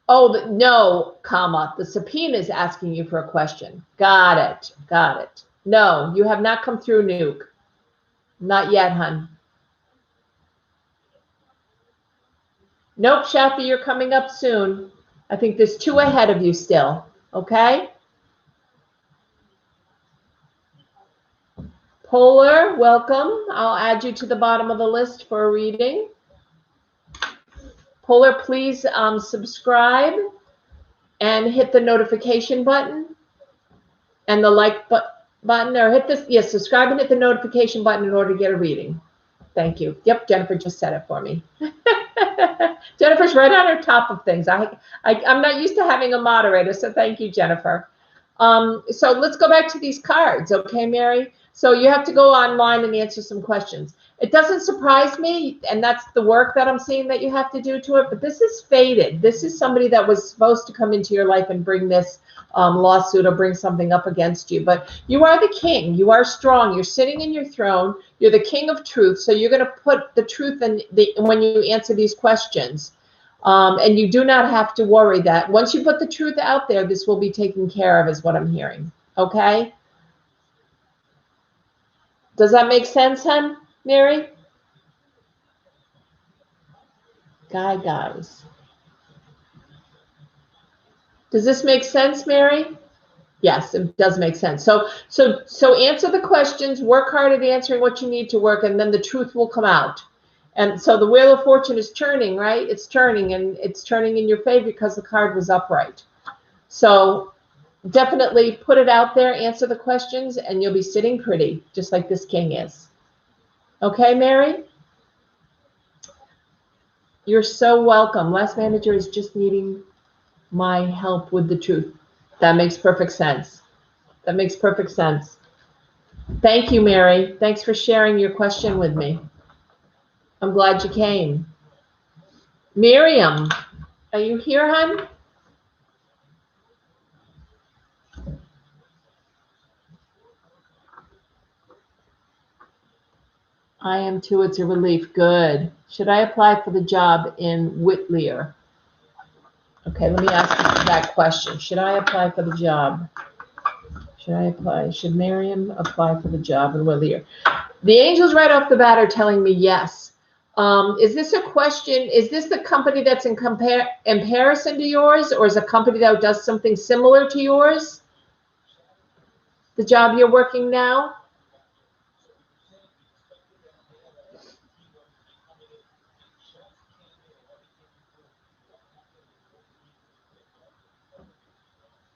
Oh, no, comma. The subpoena is asking you for a question. Got it. Got it. No, you have not come through, Nuke. Not yet, hon. Nope, Shafi, you're coming up soon. I think there's 2 ahead of you still. Okay? Polar, welcome. I'll add you to the bottom of the list for a reading. Polar, please subscribe and hit the notification button and the like button, or hit this, yes, subscribe and hit the notification button in order to get a reading. Thank you. Yep, Jennifer just said it for me. Jennifer's right on her top of things. I'm not used to having a moderator, so thank you, Jennifer. So let's go back to these cards, okay, Mary? So you have to go online and answer some questions. It doesn't surprise me, and that's the work that I'm seeing that you have to do to it, but this is fated. This is somebody that was supposed to come into your life and bring this lawsuit or bring something up against you. But you are the king. You are strong. You're sitting in your throne. You're the king of truth. So you're going to put the truth in when you answer these questions. And you do not have to worry that once you put the truth out there, this will be taken care of, is what I'm hearing. Okay? Does that make sense, hon, Mary? Guys. Does this make sense, Mary? Yes, it does make sense. So answer the questions, work hard at answering what you need to work, and then the truth will come out. And so the Wheel of Fortune is turning, right? It's turning, and it's turning in your favor because the card was upright. So definitely put it out there, answer the questions, and you'll be sitting pretty, just like this king is. Okay, Mary? You're so welcome. Last manager is just needing my help with the truth. That makes perfect sense. That makes perfect sense. Thank you, Mary. Thanks for sharing your question with me. I'm glad you came. Miriam, are you here, hon? I am too. It's a relief. Good. Should I apply for the job in Whittier? Okay, let me ask you that question. Should I apply for the job? Should I apply? Should Miriam apply for the job in Whittier? The angels right off the bat are telling me yes. Is this a question? Is this the company that's in comparison to yours, or is a company that does something similar to yours? The job you're working now?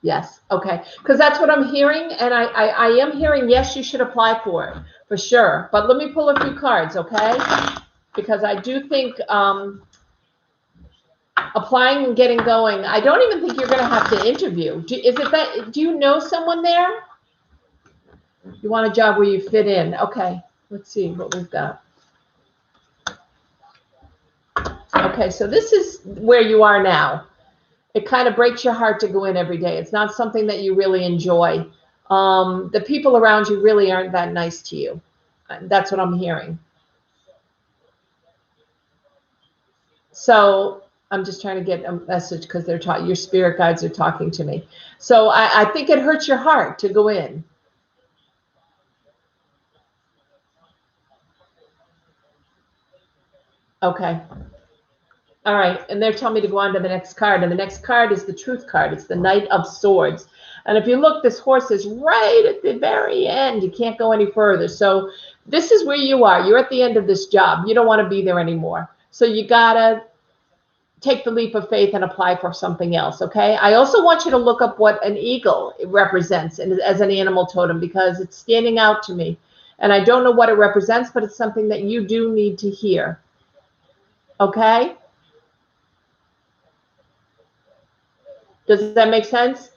Yes. Okay. Because that's what I'm hearing, and I am hearing yes, you should apply for it for sure. But let me pull a few cards, okay? Because I do think applying and getting going. I don't even think you're going to have to interview. Do you know someone there? You want a job where you fit in? Okay. Let's see what we've got. Okay, so this is where you are now. It kind of breaks your heart to go in every day. It's not something that you really enjoy. The people around you really aren't that nice to you. That's what I'm hearing. So I'm just trying to get a message because they're talking. Your spirit guides are talking to me. So I think it hurts your heart to go in. Okay. All right, and they're telling me to go on to the next card, and the next card is the Truth card. It's the Knight of Swords. And if you look, this horse is right at the very end. You can't go any further. So this is where you are. You're at the end of this job. You don't want to be there anymore. So you got to take the leap of faith and apply for something else, okay? I also want you to look up what an eagle represents as an animal totem, because it's standing out to me. And I don't know what it represents, but it's something that you do need to hear, okay? Does that make sense?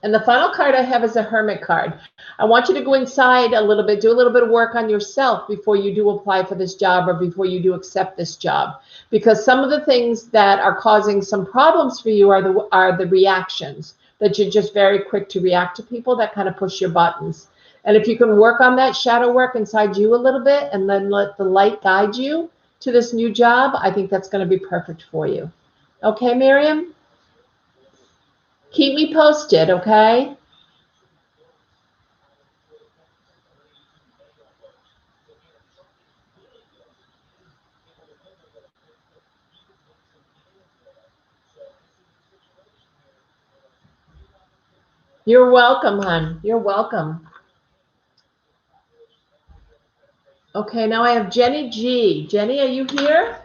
And the final card I have is a Hermit card. I want you to go inside a little bit, do a little bit of work on yourself before you do apply for this job or before you do accept this job. Because some of the things that are causing some problems for you are the reactions, that you're just very quick to react to people that kind of push your buttons. And if you can work on that shadow work inside you a little bit and then let the light guide you to this new job, I think that's going to be perfect for you. Okay, Miriam? Keep me posted, okay? You're welcome, hon. You're welcome. Okay, now I have Jenny G. Jenny, are you here?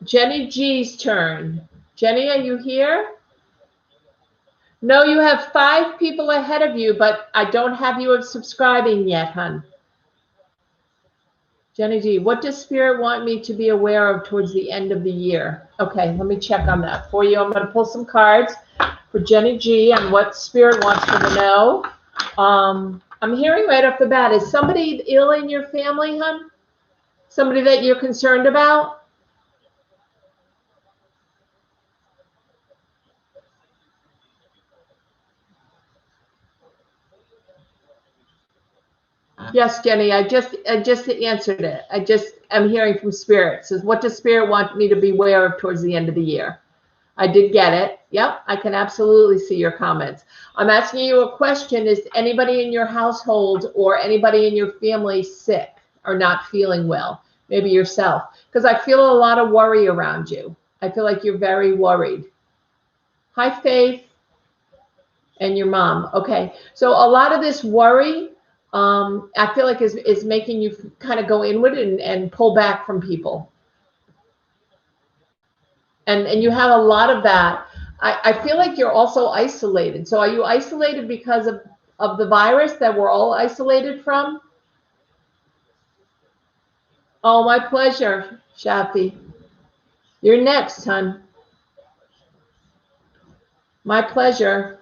Jenny G's turn. Jenny, are you here? No, you have 5 people ahead of you, but I don't have you subscribing yet, hon. Jenny G, what does Spirit want me to be aware of towards the end of the year? Okay, let me check on that for you. I'm going to pull some cards for Jenny G on what Spirit wants her to know. I'm hearing right off the bat, is somebody ill in your family, hon? Somebody that you're concerned about? Yes, Jenny, I just answered it. I'm hearing from Spirit. It says, what does Spirit want me to be aware of towards the end of the year? I did get it. Yep, I can absolutely see your comments. I'm asking you a question. Is anybody in your household or anybody in your family sick or not feeling well? Maybe yourself. Because I feel a lot of worry around you. I feel like you're very worried. Hi, Faith. And your mom. Okay. So a lot of this worry, I feel like is making you kind of go inward and pull back from people. And you have a lot of that. I feel like you're also isolated. So are you isolated because of the virus that we're all isolated from? Oh, my pleasure, Shafi. You're next, hon. My pleasure.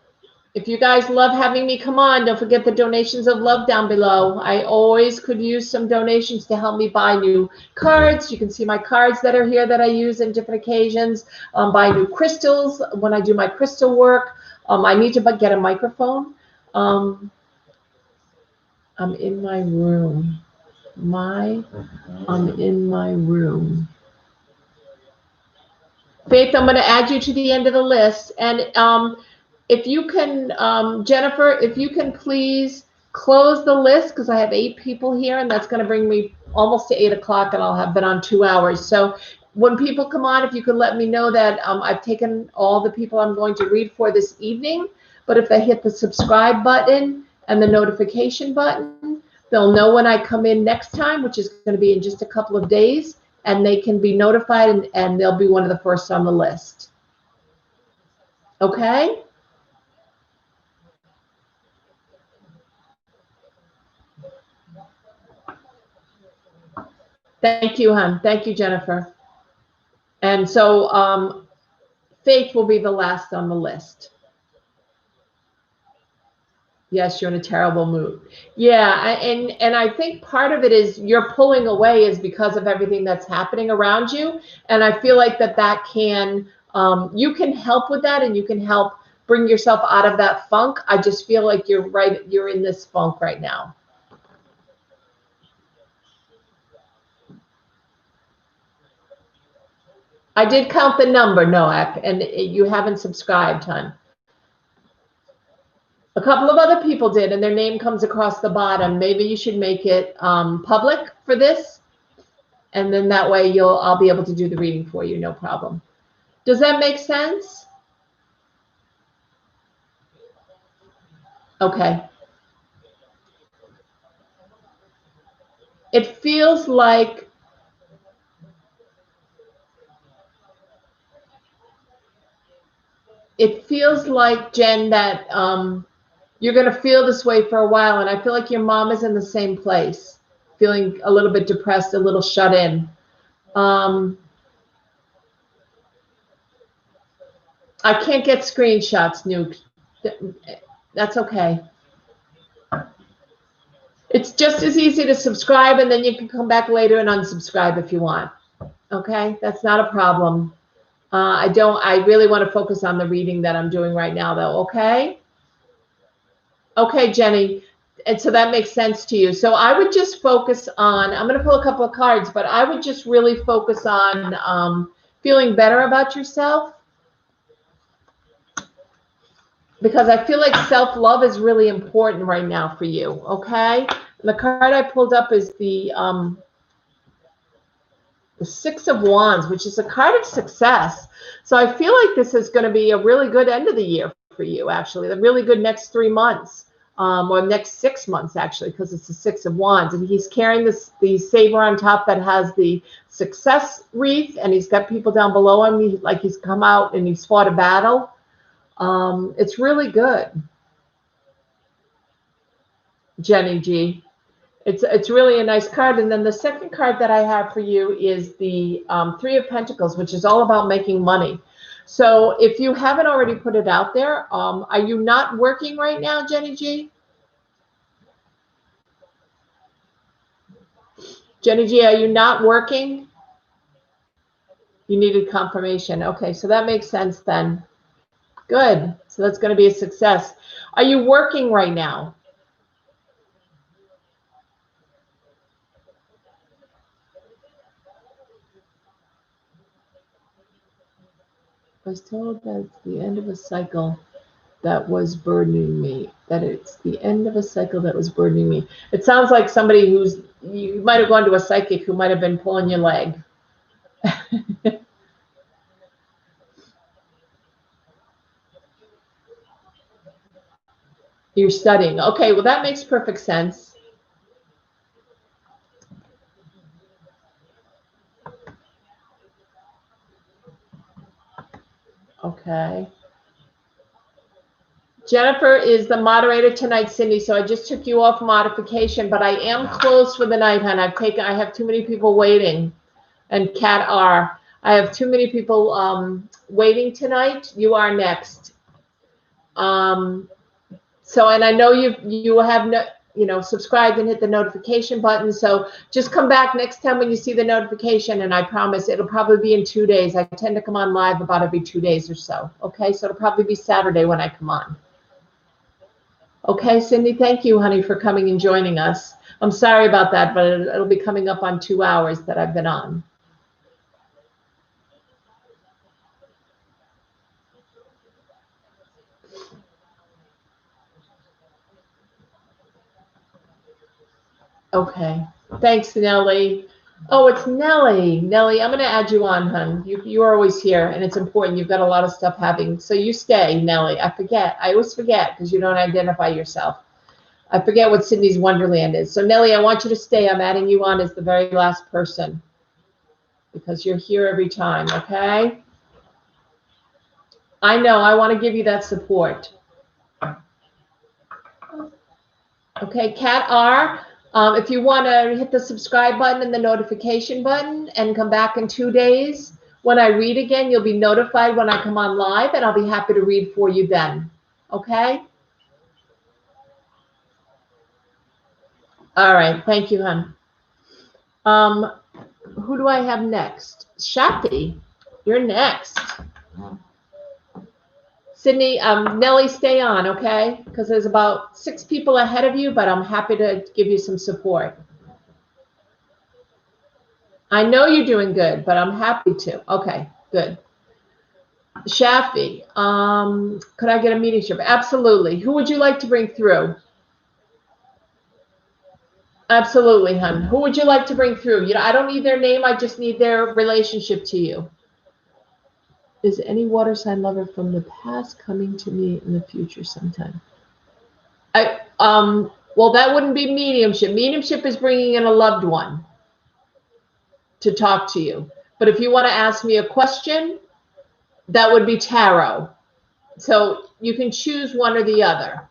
If you guys love having me come on, don't forget the donations of love down below. I always could use some donations to help me buy new cards. You can see my cards that are here that I use in different occasions. Buy new crystals when I do my crystal work. I need to get a microphone. I'm in my room. I'm in my room. Faith, I'm going to add you to the end of the list. And if you can, Jennifer, if you can please close the list, because I have 8 people here, and that's going to bring me almost to 8 o'clock, and I'll have been on 2 hours. So when people come on, if you could let me know that I've taken all the people I'm going to read for this evening. But if they hit the subscribe button and the notification button, they'll know when I come in next time, which is going to be in just a couple of days. And they can be notified, and they'll be one of the first on the list. Okay? Thank you, hon. Thank you, Jennifer. And so Faith will be the last on the list. Yes, you're in a terrible mood. Yeah, and I think part of it is you're pulling away is because of everything that's happening around you. And I feel like that can, you can help with that, and you can help bring yourself out of that funk. I just feel like you're in this funk right now. I did count the number, Noak, and you haven't subscribed, hon. A couple of other people did, and their name comes across the bottom. Maybe you should make it public for this, and then that way I'll be able to do the reading for you, no problem. Does that make sense? Okay. It feels like it feels like, Jen, that you're going to feel this way for a while. And I feel like your mom is in the same place, feeling a little bit depressed, a little shut in. I can't get screenshots, Nuke. That's okay. It's just as easy to subscribe, and then you can come back later and unsubscribe if you want. Okay, that's not a problem. I really want to focus on the reading that I'm doing right now, though. Okay. Okay, Jenny. And so that makes sense to you. So I would just focus on, I'm going to pull a couple of cards, but I would just really focus on feeling better about yourself, because I feel like self-love is really important right now for you. Okay. And the card I pulled up is the Six of Wands, which is a card of success. So I feel like this is going to be a really good end of the year for you, actually, the really good next 3 months, or next 6 months, actually, because it's the Six of Wands. And he's carrying the saber on top that has the success wreath, and he's got people down below him, like he's come out and he's fought a battle. It's really good, Jenny G. It's really a nice card. And then the second card that I have for you is the Three of Pentacles, which is all about making money. So if you haven't already put it out there, are you not working right now, Jenny G? Jenny G, are you not working? You needed confirmation. Okay, so that makes sense then. Good. So that's going to be a success. Are you working right now? I was told that it's the end of a cycle that was burdening me, that it's the end of a cycle that was burdening me. It sounds like somebody you might have gone to a psychic who might have been pulling your leg. You're studying. Okay, well, that makes perfect sense. Okay. Jennifer is the moderator tonight, Cindy, so I just took you off modification, but I am closed for the night, hon. I have too many people waiting. And Kat R. I have too many people waiting tonight. You are next. So, and I know you have subscribed and hit the notification button. So just come back next time when you see the notification, and I promise it'll probably be in 2 days. I tend to come on live about every 2 days or so. Okay, so it'll probably be Saturday when I come on. Okay, Cindy, thank you, honey, for coming and joining us. I'm sorry about that, but it'll be coming up on 2 hours that I've been on. Okay. Thanks, Nellie. Oh, it's Nellie. Nellie, I'm going to add you on, hon. You are always here, and it's important. You've got a lot of stuff happening. So you stay, Nellie. I forget. I always forget because you don't identify yourself. I forget what Sydney's Wonderland is. So, Nellie, I want you to stay. I'm adding you on as the very last person because you're here every time, okay? I know. I want to give you that support. Okay, Kat R., if you want to hit the subscribe button and the notification button and come back in 2 days, when I read again, you'll be notified when I come on live, and I'll be happy to read for you then. Okay? All right. Thank you, hon. Who do I have next? Shakti, you're next. Sydney, Nellie, stay on, okay? Because there's about 6 people ahead of you, but I'm happy to give you some support. I know you're doing good, but I'm happy to. Okay, good. Shafi, could I get a mediumship? Absolutely. Who would you like to bring through? Absolutely, hon. Who would you like to bring through? I don't need their name. I just need their relationship to you. Is any water sign lover from the past coming to me in the future sometime? Well, that wouldn't be mediumship. Mediumship is bringing in a loved one to talk to you. But if you want to ask me a question, that would be tarot. So you can choose one or the other.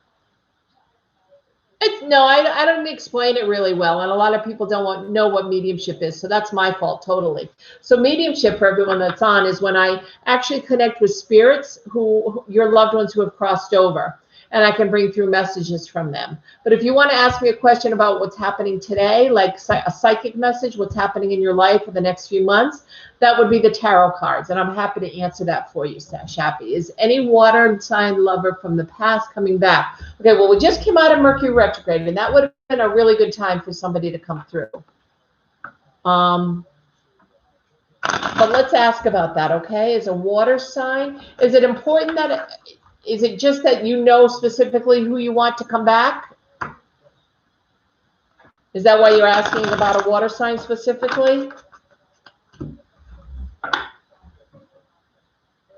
No, I don't explain it really well, and a lot of people don't know what mediumship is, so that's my fault totally. So mediumship, for everyone that's on, is when I actually connect with spirits who your loved ones who have crossed over, and I can bring through messages from them. But if you want to ask me a question about what's happening today, like a psychic message, what's happening in your life for the next few months, that would be the tarot cards, and I'm happy to answer that for you, Shappy. Is any water sign lover from the past coming back? Okay, well, we just came out of Mercury retrograde, and that would have been a really good time for somebody to come through. But let's ask about that, okay? Is a water sign, is it important that, is it just that you know specifically who you want to come back? Is that why you're asking about a water sign specifically?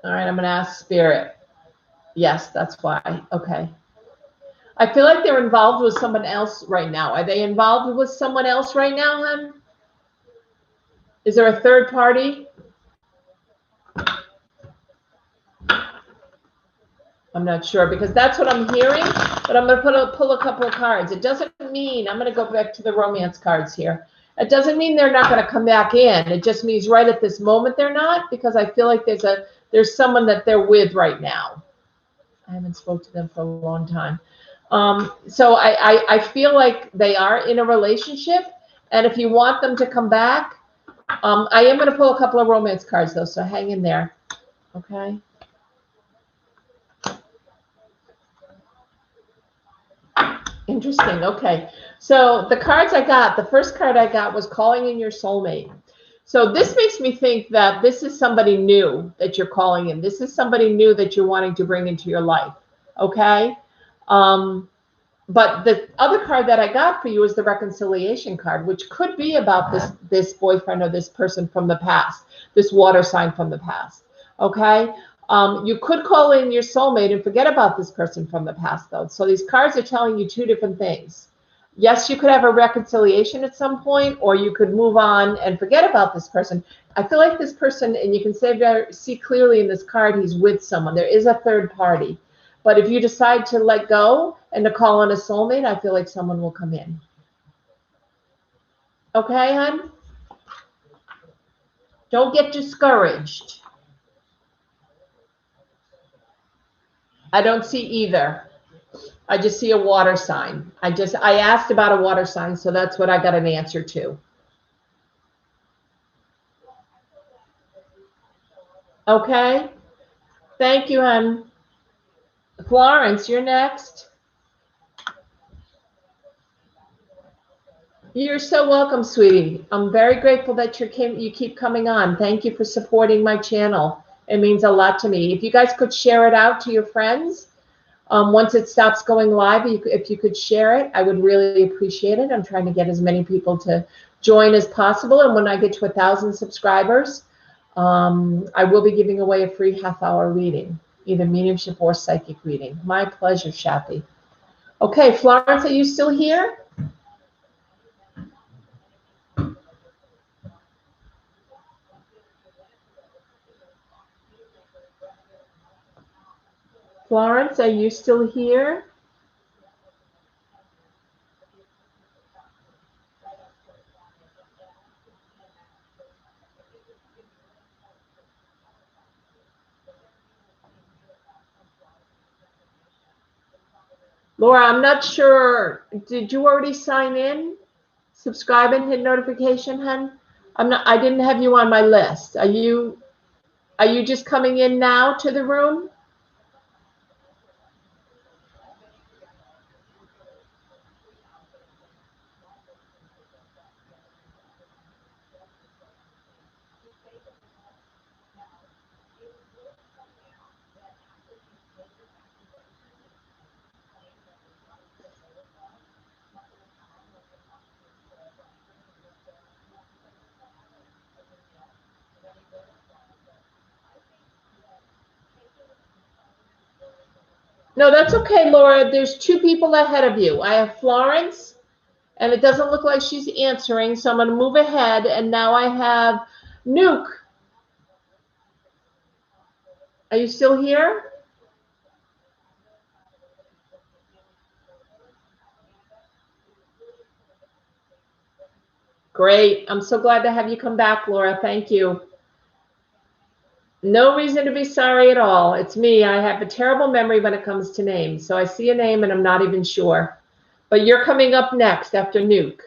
All right, I'm going to ask Spirit. Yes, that's why. Okay. I feel like they're involved with someone else right now. Are they involved with someone else right now, hon? Is there a third party? I'm not sure, because that's what I'm hearing, but I'm going to pull a couple of cards. It doesn't mean, I'm going to go back to the romance cards here. It doesn't mean they're not going to come back in. It just means right at this moment they're not, because I feel like there's someone that they're with right now. I haven't spoke to them for a long time. So I feel like they are in a relationship, and if you want them to come back, I am going to pull a couple of romance cards though, so hang in there. Okay. Interesting. Okay. So the cards I got, the first card I got was calling in your soulmate. So this makes me think that this is somebody new that you're calling in. This is somebody new that you're wanting to bring into your life. Okay. But the other card that I got for you is the reconciliation card, which could be about this boyfriend or this person from the past, this water sign from the past. Okay. You could call in your soulmate and forget about this person from the past, though. So these cards are telling you two different things. Yes, you could have a reconciliation at some point, or you could move on and forget about this person. I feel like this person, and you can see clearly in this card, he's with someone. There is a third party. But if you decide to let go and to call on a soulmate, I feel like someone will come in. Okay, hon? Don't get discouraged. I don't see either. I just see a water sign. I asked about a water sign, so that's what I got an answer to. Okay? Thank you, hon. Florence, you're next. You're so welcome, sweetie. I'm very grateful that you keep coming on. Thank you for supporting my channel. It means a lot to me. If you guys could share it out to your friends, once it stops going live, if you could share it, I would really appreciate it. I'm trying to get as many people to join as possible. And when I get to 1,000 subscribers, I will be giving away a free half-hour reading, either mediumship or psychic reading. My pleasure, Shappy. Okay, Florence, are you still here? Florence, are you still here? Laura, I'm not sure. Did you already sign in? Subscribe and hit notification, hun? I didn't have you on my list. Are you just coming in now to the room? No, that's okay, Laura. There's two people ahead of you. I have Florence, and it doesn't look like she's answering, so I'm going to move ahead, and now I have Nuke. Are you still here? Great. I'm so glad to have you come back, Laura. Thank you. No reason to be sorry at all. It's me. I have a terrible memory when it comes to names. So I see a name and I'm not even sure. But you're coming up next after Nuke.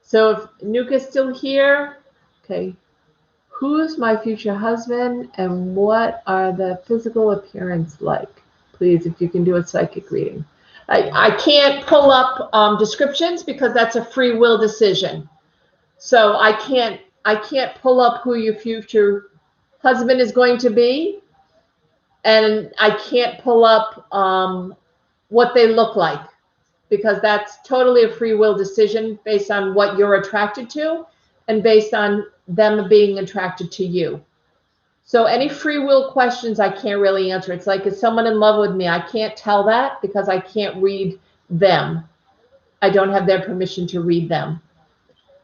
So if Nuke is still here, okay. Who's my future husband and what are the physical appearance like? Please, if you can do a psychic reading. I can't pull up descriptions because that's a free will decision. So I can't pull up who your future husband is going to be, and I can't pull up what they look like, because that's totally a free will decision based on what you're attracted to and based on them being attracted to you. So any free will questions I can't really answer. It's like, is someone in love with me? I can't tell that because I can't read them. I don't have their permission to read them.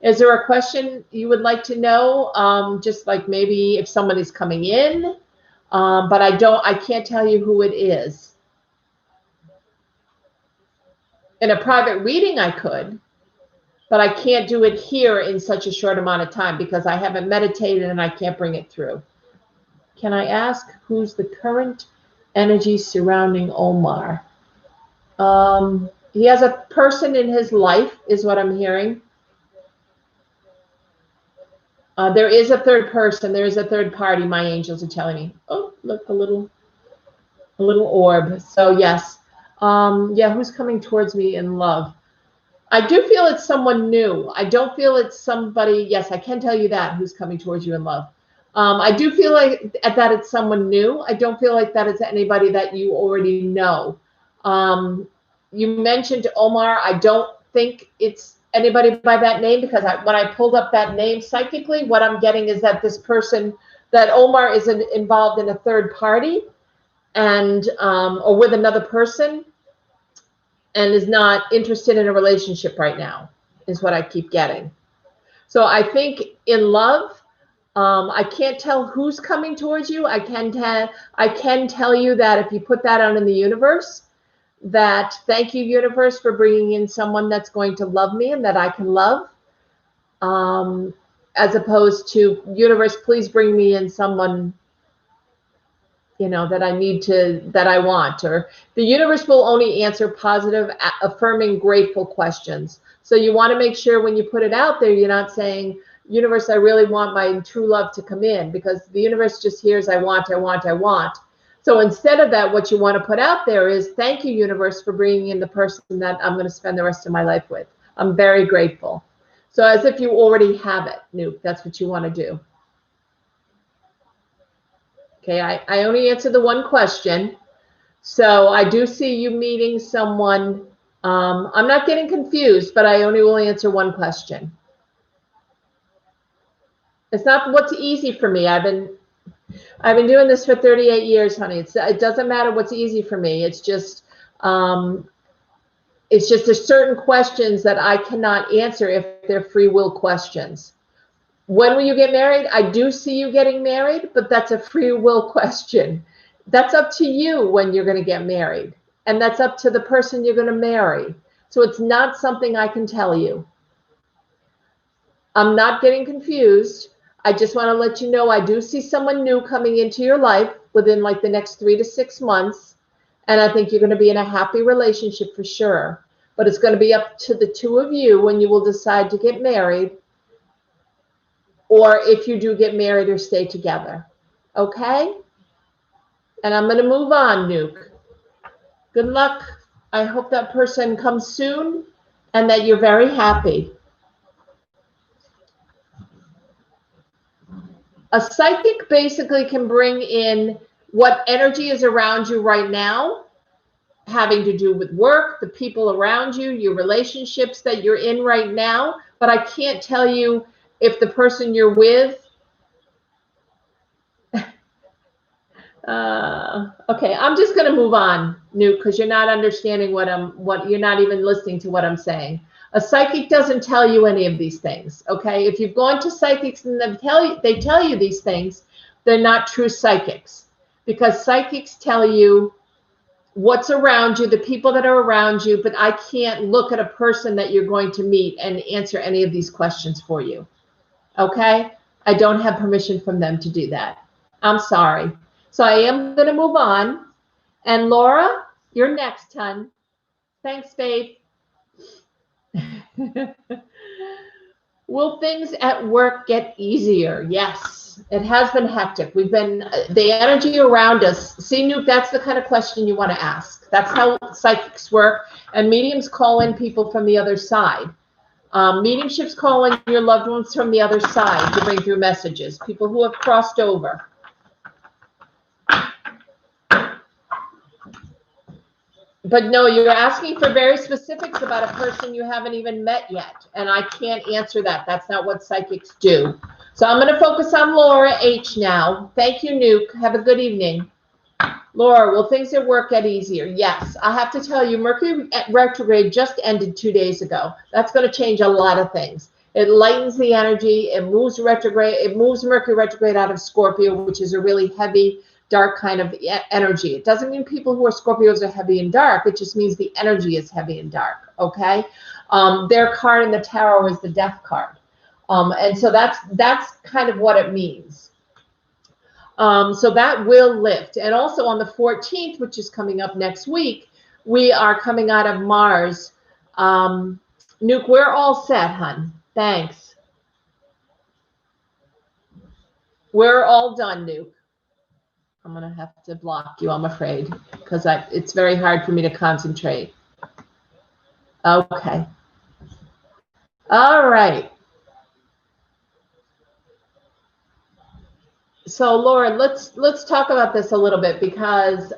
Is there a question you would like to know? Just like maybe if someone is coming in, but I can't tell you who it is. In a private reading I could, but I can't do it here in such a short amount of time because I haven't meditated and I can't bring it through. Can I ask who's the current energy surrounding Omar? He has a person in his life, is what I'm hearing. There is a third person. There is a third party, my angels are telling me. Oh, look, a little orb. So yes. Yeah, who's coming towards me in love? I do feel it's someone new. I don't feel it's somebody. Yes, I can tell you that, who's coming towards you in love. I do feel like that it's someone new. I don't feel like that it's anybody that you already know. You mentioned Omar. I don't think it's anybody by that name, because when I pulled up that name psychically, what I'm getting is that this person, that Omar is involved in a third party and or with another person and is not interested in a relationship right now, is what I keep getting. So I think in love, I can't tell who's coming towards you. I can tell you that if you put that out in the universe, that thank you, universe, for bringing in someone that's going to love me and that I can love, as opposed to, universe, please bring me in someone, you know, that I want. Or the universe will only answer positive, affirming, grateful questions. So you want to make sure when you put it out there, you're not saying, universe, I really want my true love to come in, because the universe just hears, I want, I want, I want. So instead of that, what you want to put out there is, thank you, universe, for bringing in the person that I'm going to spend the rest of my life with. I'm very grateful. So as if you already have it, Nuke, that's what you want to do. Okay, I only answered the one question. So I do see you meeting someone. I'm not getting confused, but I only will answer one question. It's not what's easy for me. I've been doing this for 38 years, honey. It doesn't matter what's easy for me. It's just there's certain questions that I cannot answer if they're free will questions. When will you get married? I do see you getting married, but that's a free will question. That's up to you when you're going to get married. And that's up to the person you're going to marry. So it's not something I can tell you. I'm not getting confused. I just want to let you know I do see someone new coming into your life within like the next 3 to 6 months. And I think you're going to be in a happy relationship for sure. But it's going to be up to the two of you when you will decide to get married, or if you do get married or stay together. Okay? And I'm going to move on, Nuke. Good luck. I hope that person comes soon and that you're very happy. A psychic basically can bring in what energy is around you right now, having to do with work, the people around you, your relationships that you're in right now. But I can't tell you if the person you're with. Okay, I'm just going to move on, Nuke, because you're not understanding what you're not even listening to what I'm saying. A psychic doesn't tell you any of these things. Okay, if you've gone to psychics and they tell you these things, they're not true psychics, because psychics tell you what's around you, the people that are around you, but I can't look at a person that you're going to meet and answer any of these questions for you. Okay? I don't have permission from them to do that. I'm sorry. So I am going to move on. And Laura, you're next, hon. Thanks, Faith. Will things at work get easier? Yes, it has been hectic. We've been, the energy around us. See, Nuke, that's the kind of question you want to ask. That's how psychics work. And mediums call in people from the other side. Mediumships call in your loved ones from the other side to bring through messages, people who have crossed over. But no, you're asking for very specifics about a person you haven't even met yet. And I can't answer that. That's not what psychics do. So I'm going to focus on Laura H now. Thank you, Nuke. Have a good evening. Laura, will things at work get easier? Yes. I have to tell you, Mercury retrograde just ended 2 days ago. That's going to change a lot of things. It lightens the energy. It moves retrograde. It moves Mercury retrograde out of Scorpio, which is a really heavy, dark kind of energy. It doesn't mean people who are Scorpios are heavy and dark. It just means the energy is heavy and dark. Okay. Their card in the tarot is the Death card. And so that's kind of what it means. So that will lift. And also on the 14th, which is coming up next week, we are coming out of Mars. Nuke, we're all set, hun. Thanks. We're all done, Nuke. I'm going to have to block you, I'm afraid, because it's very hard for me to concentrate. Okay. All right. So Laura, let's talk about this a little bit, because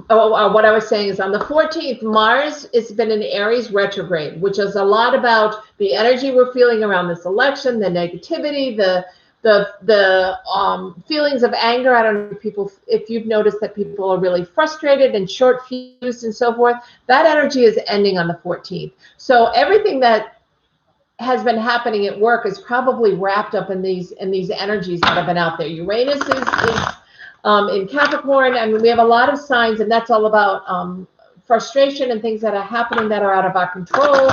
what I was saying is on the 14th, Mars has been in Aries retrograde, which is a lot about the energy we're feeling around this election, the negativity, the feelings of anger. I don't know if you've noticed that people are really frustrated and short fused and so forth. That energy is ending on the 14th. So everything that has been happening at work is probably wrapped up in these energies that have been out there. Uranus is in Capricorn. I mean, we have a lot of signs, and that's all about frustration and things that are happening that are out of our control.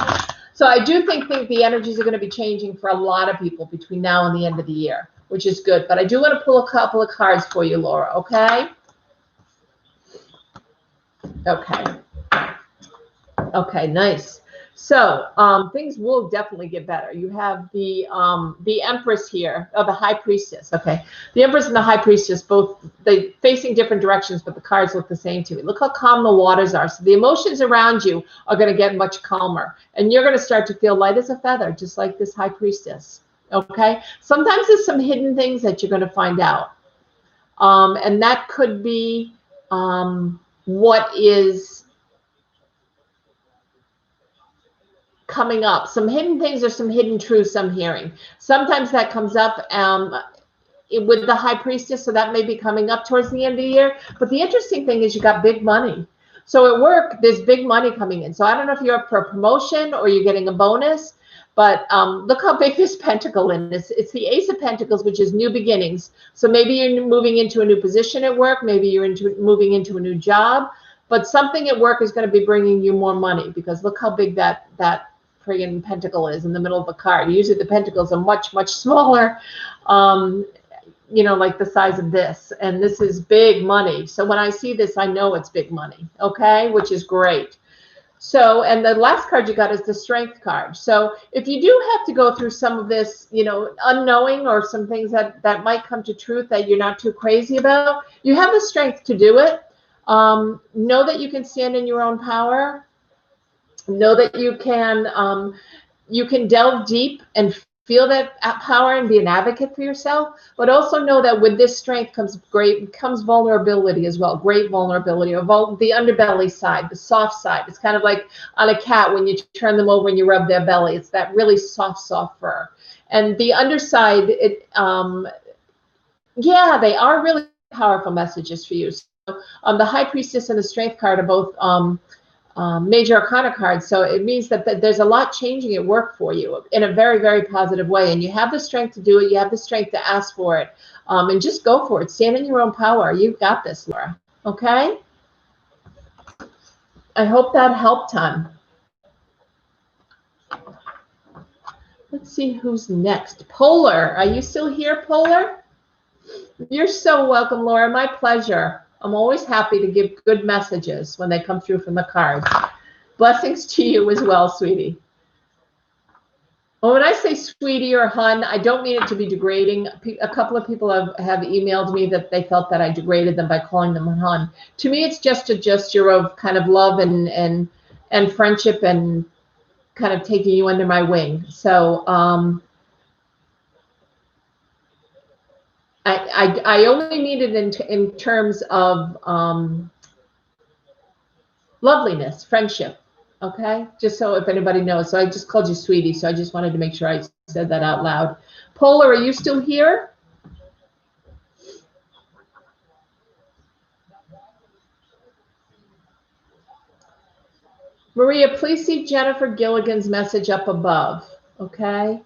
So I do think the energies are going to be changing for a lot of people between now and the end of the year, which is good. But I do want to pull a couple of cards for you, Laura, okay? Okay. Okay, nice. So things will definitely get better. You have the Empress here, the High Priestess. Okay, the Empress and the High Priestess, both they facing different directions, but the cards look the same to me. Look how calm the waters are. So the emotions around you are going to get much calmer, and you're going to start to feel light as a feather, just like this High Priestess. Okay, sometimes there's some hidden things that you're going to find out, and that could be what is coming up. Some hidden things or some hidden truths I'm hearing. Sometimes that comes up with the High Priestess, so that may be coming up towards the end of the year. But the interesting thing is you got big money. So at work, there's big money coming in. So I don't know if you're up for a promotion or you're getting a bonus, but look how big this pentacle is. It's the Ace of Pentacles, which is new beginnings. So maybe you're moving into a new position at work. Maybe you're moving into a new job. But something at work is going to be bringing you more money, because look how big that friggin' pentacle is in the middle of the card. Usually the pentacles are much, much smaller, you know, like the size of this. And this is big money. So when I see this, I know it's big money, okay, which is great. So, and the last card you got is the Strength card. So if you do have to go through some of this, you know, unknowing, or some things that might come to truth that you're not too crazy about, you have the strength to do it. Know that you can stand in your own power. Know that you can delve deep and feel that power and be an advocate for yourself, but also know that with this strength comes vulnerability as well, great vulnerability, or the underbelly side, the soft side. It's kind of like on a cat when you turn them over and you rub their belly. It's that really soft fur. And the underside, yeah, they are really powerful messages for you. So the High Priestess and the Strength card are both major arcana card. So it means that there's a lot changing at work for you in a very, very positive way. And you have the strength to do it. You have the strength to ask for it. And just go for it. Stand in your own power. You've got this, Laura. Okay? I hope that helped, hon. Let's see who's next. Polar. Are you still here, Polar? You're so welcome, Laura. My pleasure. I'm always happy to give good messages when they come through from the cards. Blessings to you as well, sweetie. Well, when I say sweetie or hun, I don't mean it to be degrading. A couple of people have emailed me that they felt that I degraded them by calling them hun. To me, it's just a gesture of kind of love and friendship and kind of taking you under my wing. So I only mean it in terms of loveliness, friendship. Okay, just so if anybody knows. So I just called you sweetie. So I just wanted to make sure I said that out loud. Polar, are you still here? Maria, please see Jennifer Gilligan's message up above. Okay.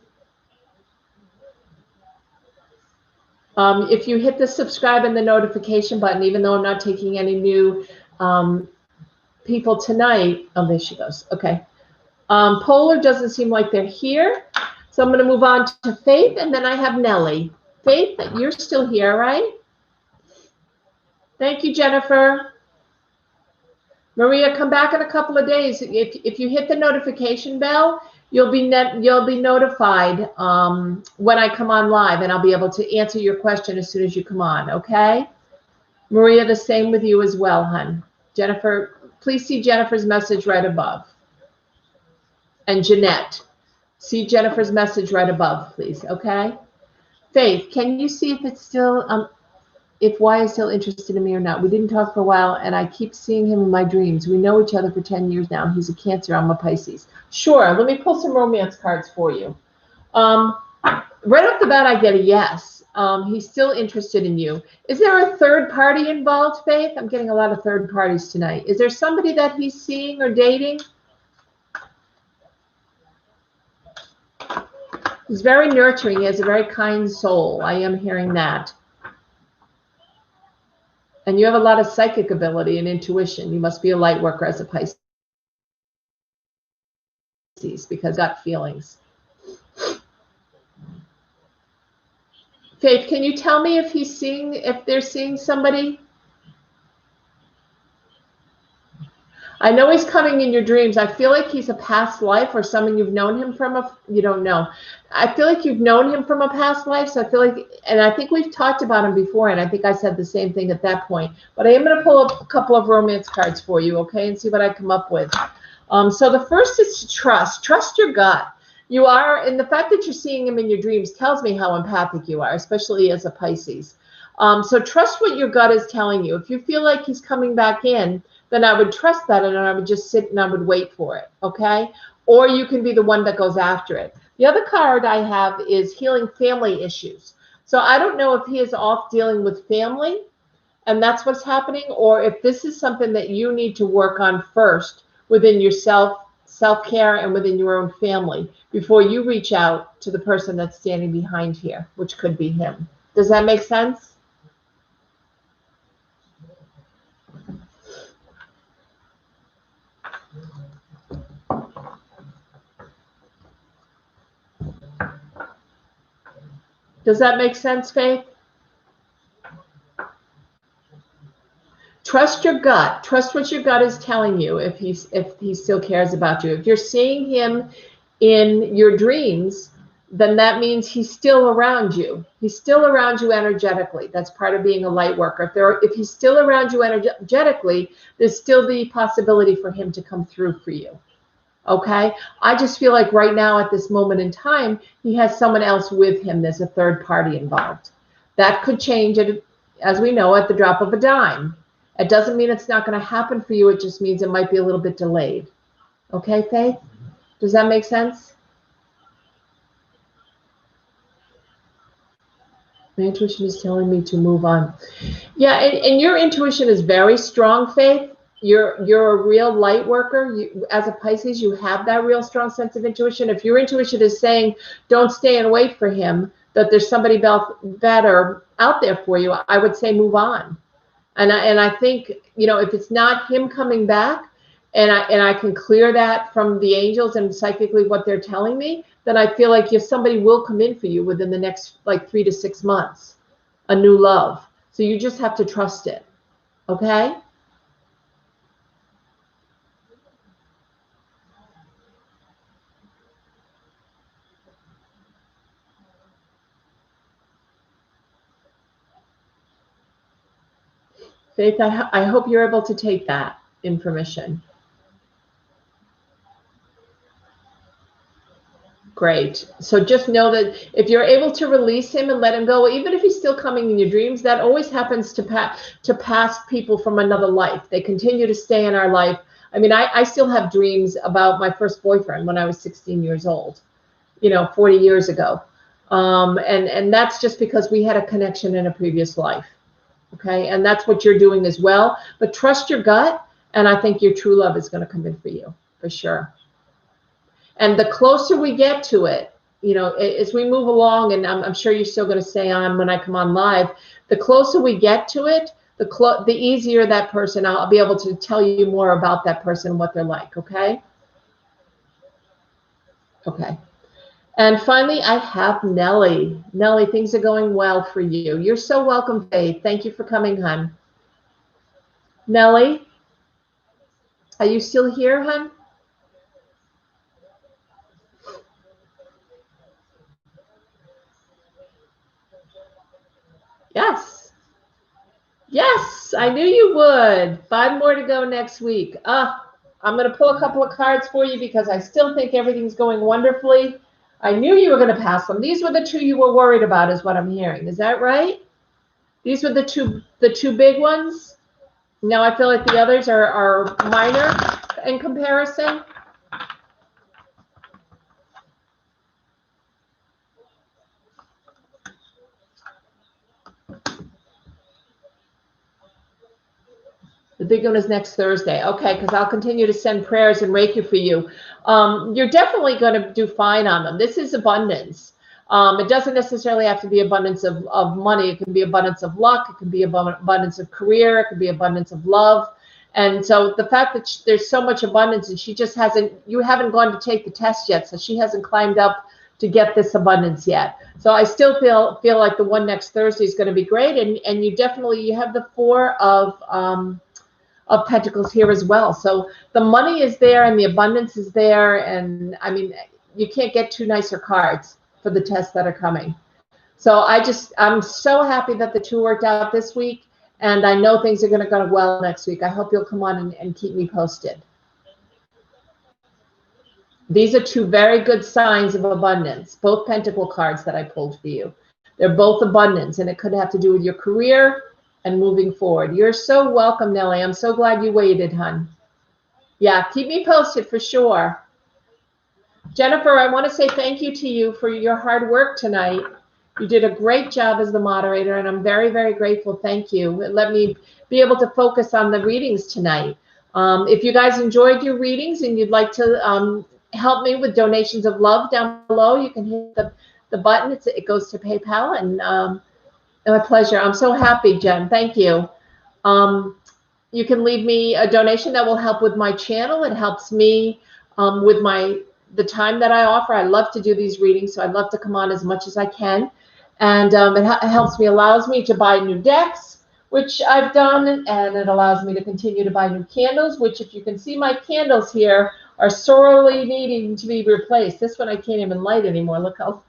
If you hit the subscribe and the notification button, even though I'm not taking any new people tonight. Oh, there she goes. Okay. Polar doesn't seem like they're here. So I'm going to move on to Faith, and then I have Nellie. Faith, you're still here, right? Thank you, Jennifer. Maria, come back in a couple of days. If you hit the notification bell, you'll be notified when I come on live, and I'll be able to answer your question as soon as you come on, okay? Maria, the same with you as well, hun. Jennifer, please see Jennifer's message right above. And Jeanette, see Jennifer's message right above, please, okay? Faith, can you see if it's still, if Y is still interested in me or not? We didn't talk for a while, and I keep seeing him in my dreams. We know each other for 10 years now. He's a Cancer, I'm a Pisces. Sure, let me pull some romance cards for you. Right off the bat, I get a yes. He's still interested in you. Is there a third party involved, Faith? I'm getting a lot of third parties tonight. Is there somebody that he's seeing or dating? He's very nurturing. He has a very kind soul. I am hearing that. And you have a lot of psychic ability and intuition. You must be a light worker as a Pisces because got feelings. Faith, can you tell me if they're seeing somebody? I know he's coming in your dreams. I feel like he's a past life or someone you've known him from. You don't know. I feel like you've known him from a past life. So I feel like, and I think we've talked about him before, and I think I said the same thing at that point. But I am going to pull up a couple of romance cards for you, okay, and see what I come up with. So the first is to trust. Trust your gut. You are, and the fact that you're seeing him in your dreams tells me how empathic you are, especially as a Pisces. So trust what your gut is telling you. If you feel like he's coming back in, then I would trust that and I would just sit and I would wait for it, okay? Or you can be the one that goes after it. The other card I have is healing family issues. So I don't know if he is off dealing with family and that's what's happening, or if this is something that you need to work on first within yourself, self-care and within your own family before you reach out to the person that's standing behind here, which could be him. Does that make sense? Does that make sense, Faith? Trust your gut. Trust what your gut is telling you if he still cares about you. If you're seeing him in your dreams, then that means he's still around you. He's still around you energetically. That's part of being a light worker. If he's still around you energetically, there's still the possibility for him to come through for you. Okay, I just feel like right now at this moment in time, he has someone else with him. There's a third party involved. That could change, as we know, at the drop of a dime. It doesn't mean it's not going to happen for you. It just means it might be a little bit delayed. Okay, Faith? Does that make sense? My intuition is telling me to move on. Yeah, and your intuition is very strong, Faith. you're a real light worker. As a Pisces, you have that real strong sense of intuition. If your intuition is saying don't stay and wait for him, that there's somebody better out there for you, I would say move on. And I think, you know, if it's not him coming back, and I can clear that from the angels and psychically what they're telling me, then I feel like if somebody will come in for you within the next like 3 to 6 months, a new love. So you just have to trust it. Okay? Faith, I hope you're able to take that information. Great. So just know that if you're able to release him and let him go, even if he's still coming in your dreams, that always happens to past people from another life. They continue to stay in our life. I mean, I still have dreams about my first boyfriend when I was 16 years old, you know, 40 years ago. And that's just because we had a connection in a previous life. Okay. And that's what you're doing as well. But trust your gut. And I think your true love is going to come in for you for sure. And the closer we get to it, you know, as we move along, and I'm sure you're still going to stay on when I come on live, the closer we get to it, the easier that person, I'll be able to tell you more about that person, what they're like. Okay. Okay. And finally, I have Nellie. Nellie, things are going well for you. You're so welcome, Faith. Thank you for coming, hon. Nellie, are you still here, hon? Yes. Yes, I knew you would. 5 more to go next week. I'm going to pull a couple of cards for you because I still think everything's going wonderfully. I knew you were going to pass them. These were the two you were worried about, is what I'm hearing. Is that right? These were the two big ones. Now I feel like the others are minor in comparison. The big one is next Thursday. Okay, because I'll continue to send prayers and Reiki for you. You're definitely going to do fine on them. This is abundance. It doesn't necessarily have to be abundance of money. It can be abundance of luck. It can be abundance of career. It can be abundance of love. And so the fact that there's so much abundance and you haven't gone to take the test yet, so she hasn't climbed up to get this abundance yet. So I still feel like the one next Thursday is going to be great. And you have the 4 of Pentacles here as well. So the money is there and the abundance is there. And I mean, you can't get 2 nicer cards for the tests that are coming. So I'm so happy that the 2 worked out this week. And I know things are going to go well next week. I hope you'll come on and keep me posted. These are 2 very good signs of abundance, both Pentacle cards that I pulled for you. They're both abundance, and it could have to do with your career and moving forward. You're so welcome, Nellie. I'm so glad you waited, hon. Yeah, keep me posted for sure. Jennifer, I want to say thank you to you for your hard work tonight. You did a great job as the moderator, and I'm very, very grateful. Thank you. It let me be able to focus on the readings tonight. If you guys enjoyed your readings and you'd like to help me with donations of love down below, you can hit the button. It goes to PayPal, and my pleasure. I'm so happy, Jen. Thank you. You can leave me a donation that will help with my channel. It helps me with the time that I offer. I love to do these readings, so I'd love to come on as much as I can. And it helps me, allows me to buy new decks, which I've done, and it allows me to continue to buy new candles, which, if you can see my candles here, are sorely needing to be replaced. This one I can't even light anymore. Look how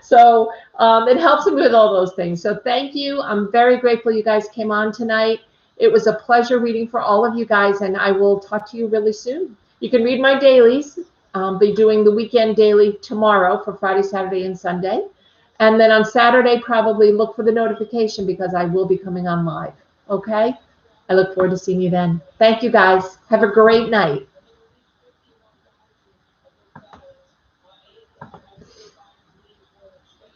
so it helps me with all those things. So thank you. I'm very grateful you guys came on tonight. It was a pleasure reading for all of you guys, and I will talk to you really soon. You can read my dailies. I'll be doing the weekend daily tomorrow for Friday, Saturday, and Sunday. And then on Saturday, probably look for the notification because I will be coming on live. Okay? I look forward to seeing you then. Thank you, guys. Have a great night.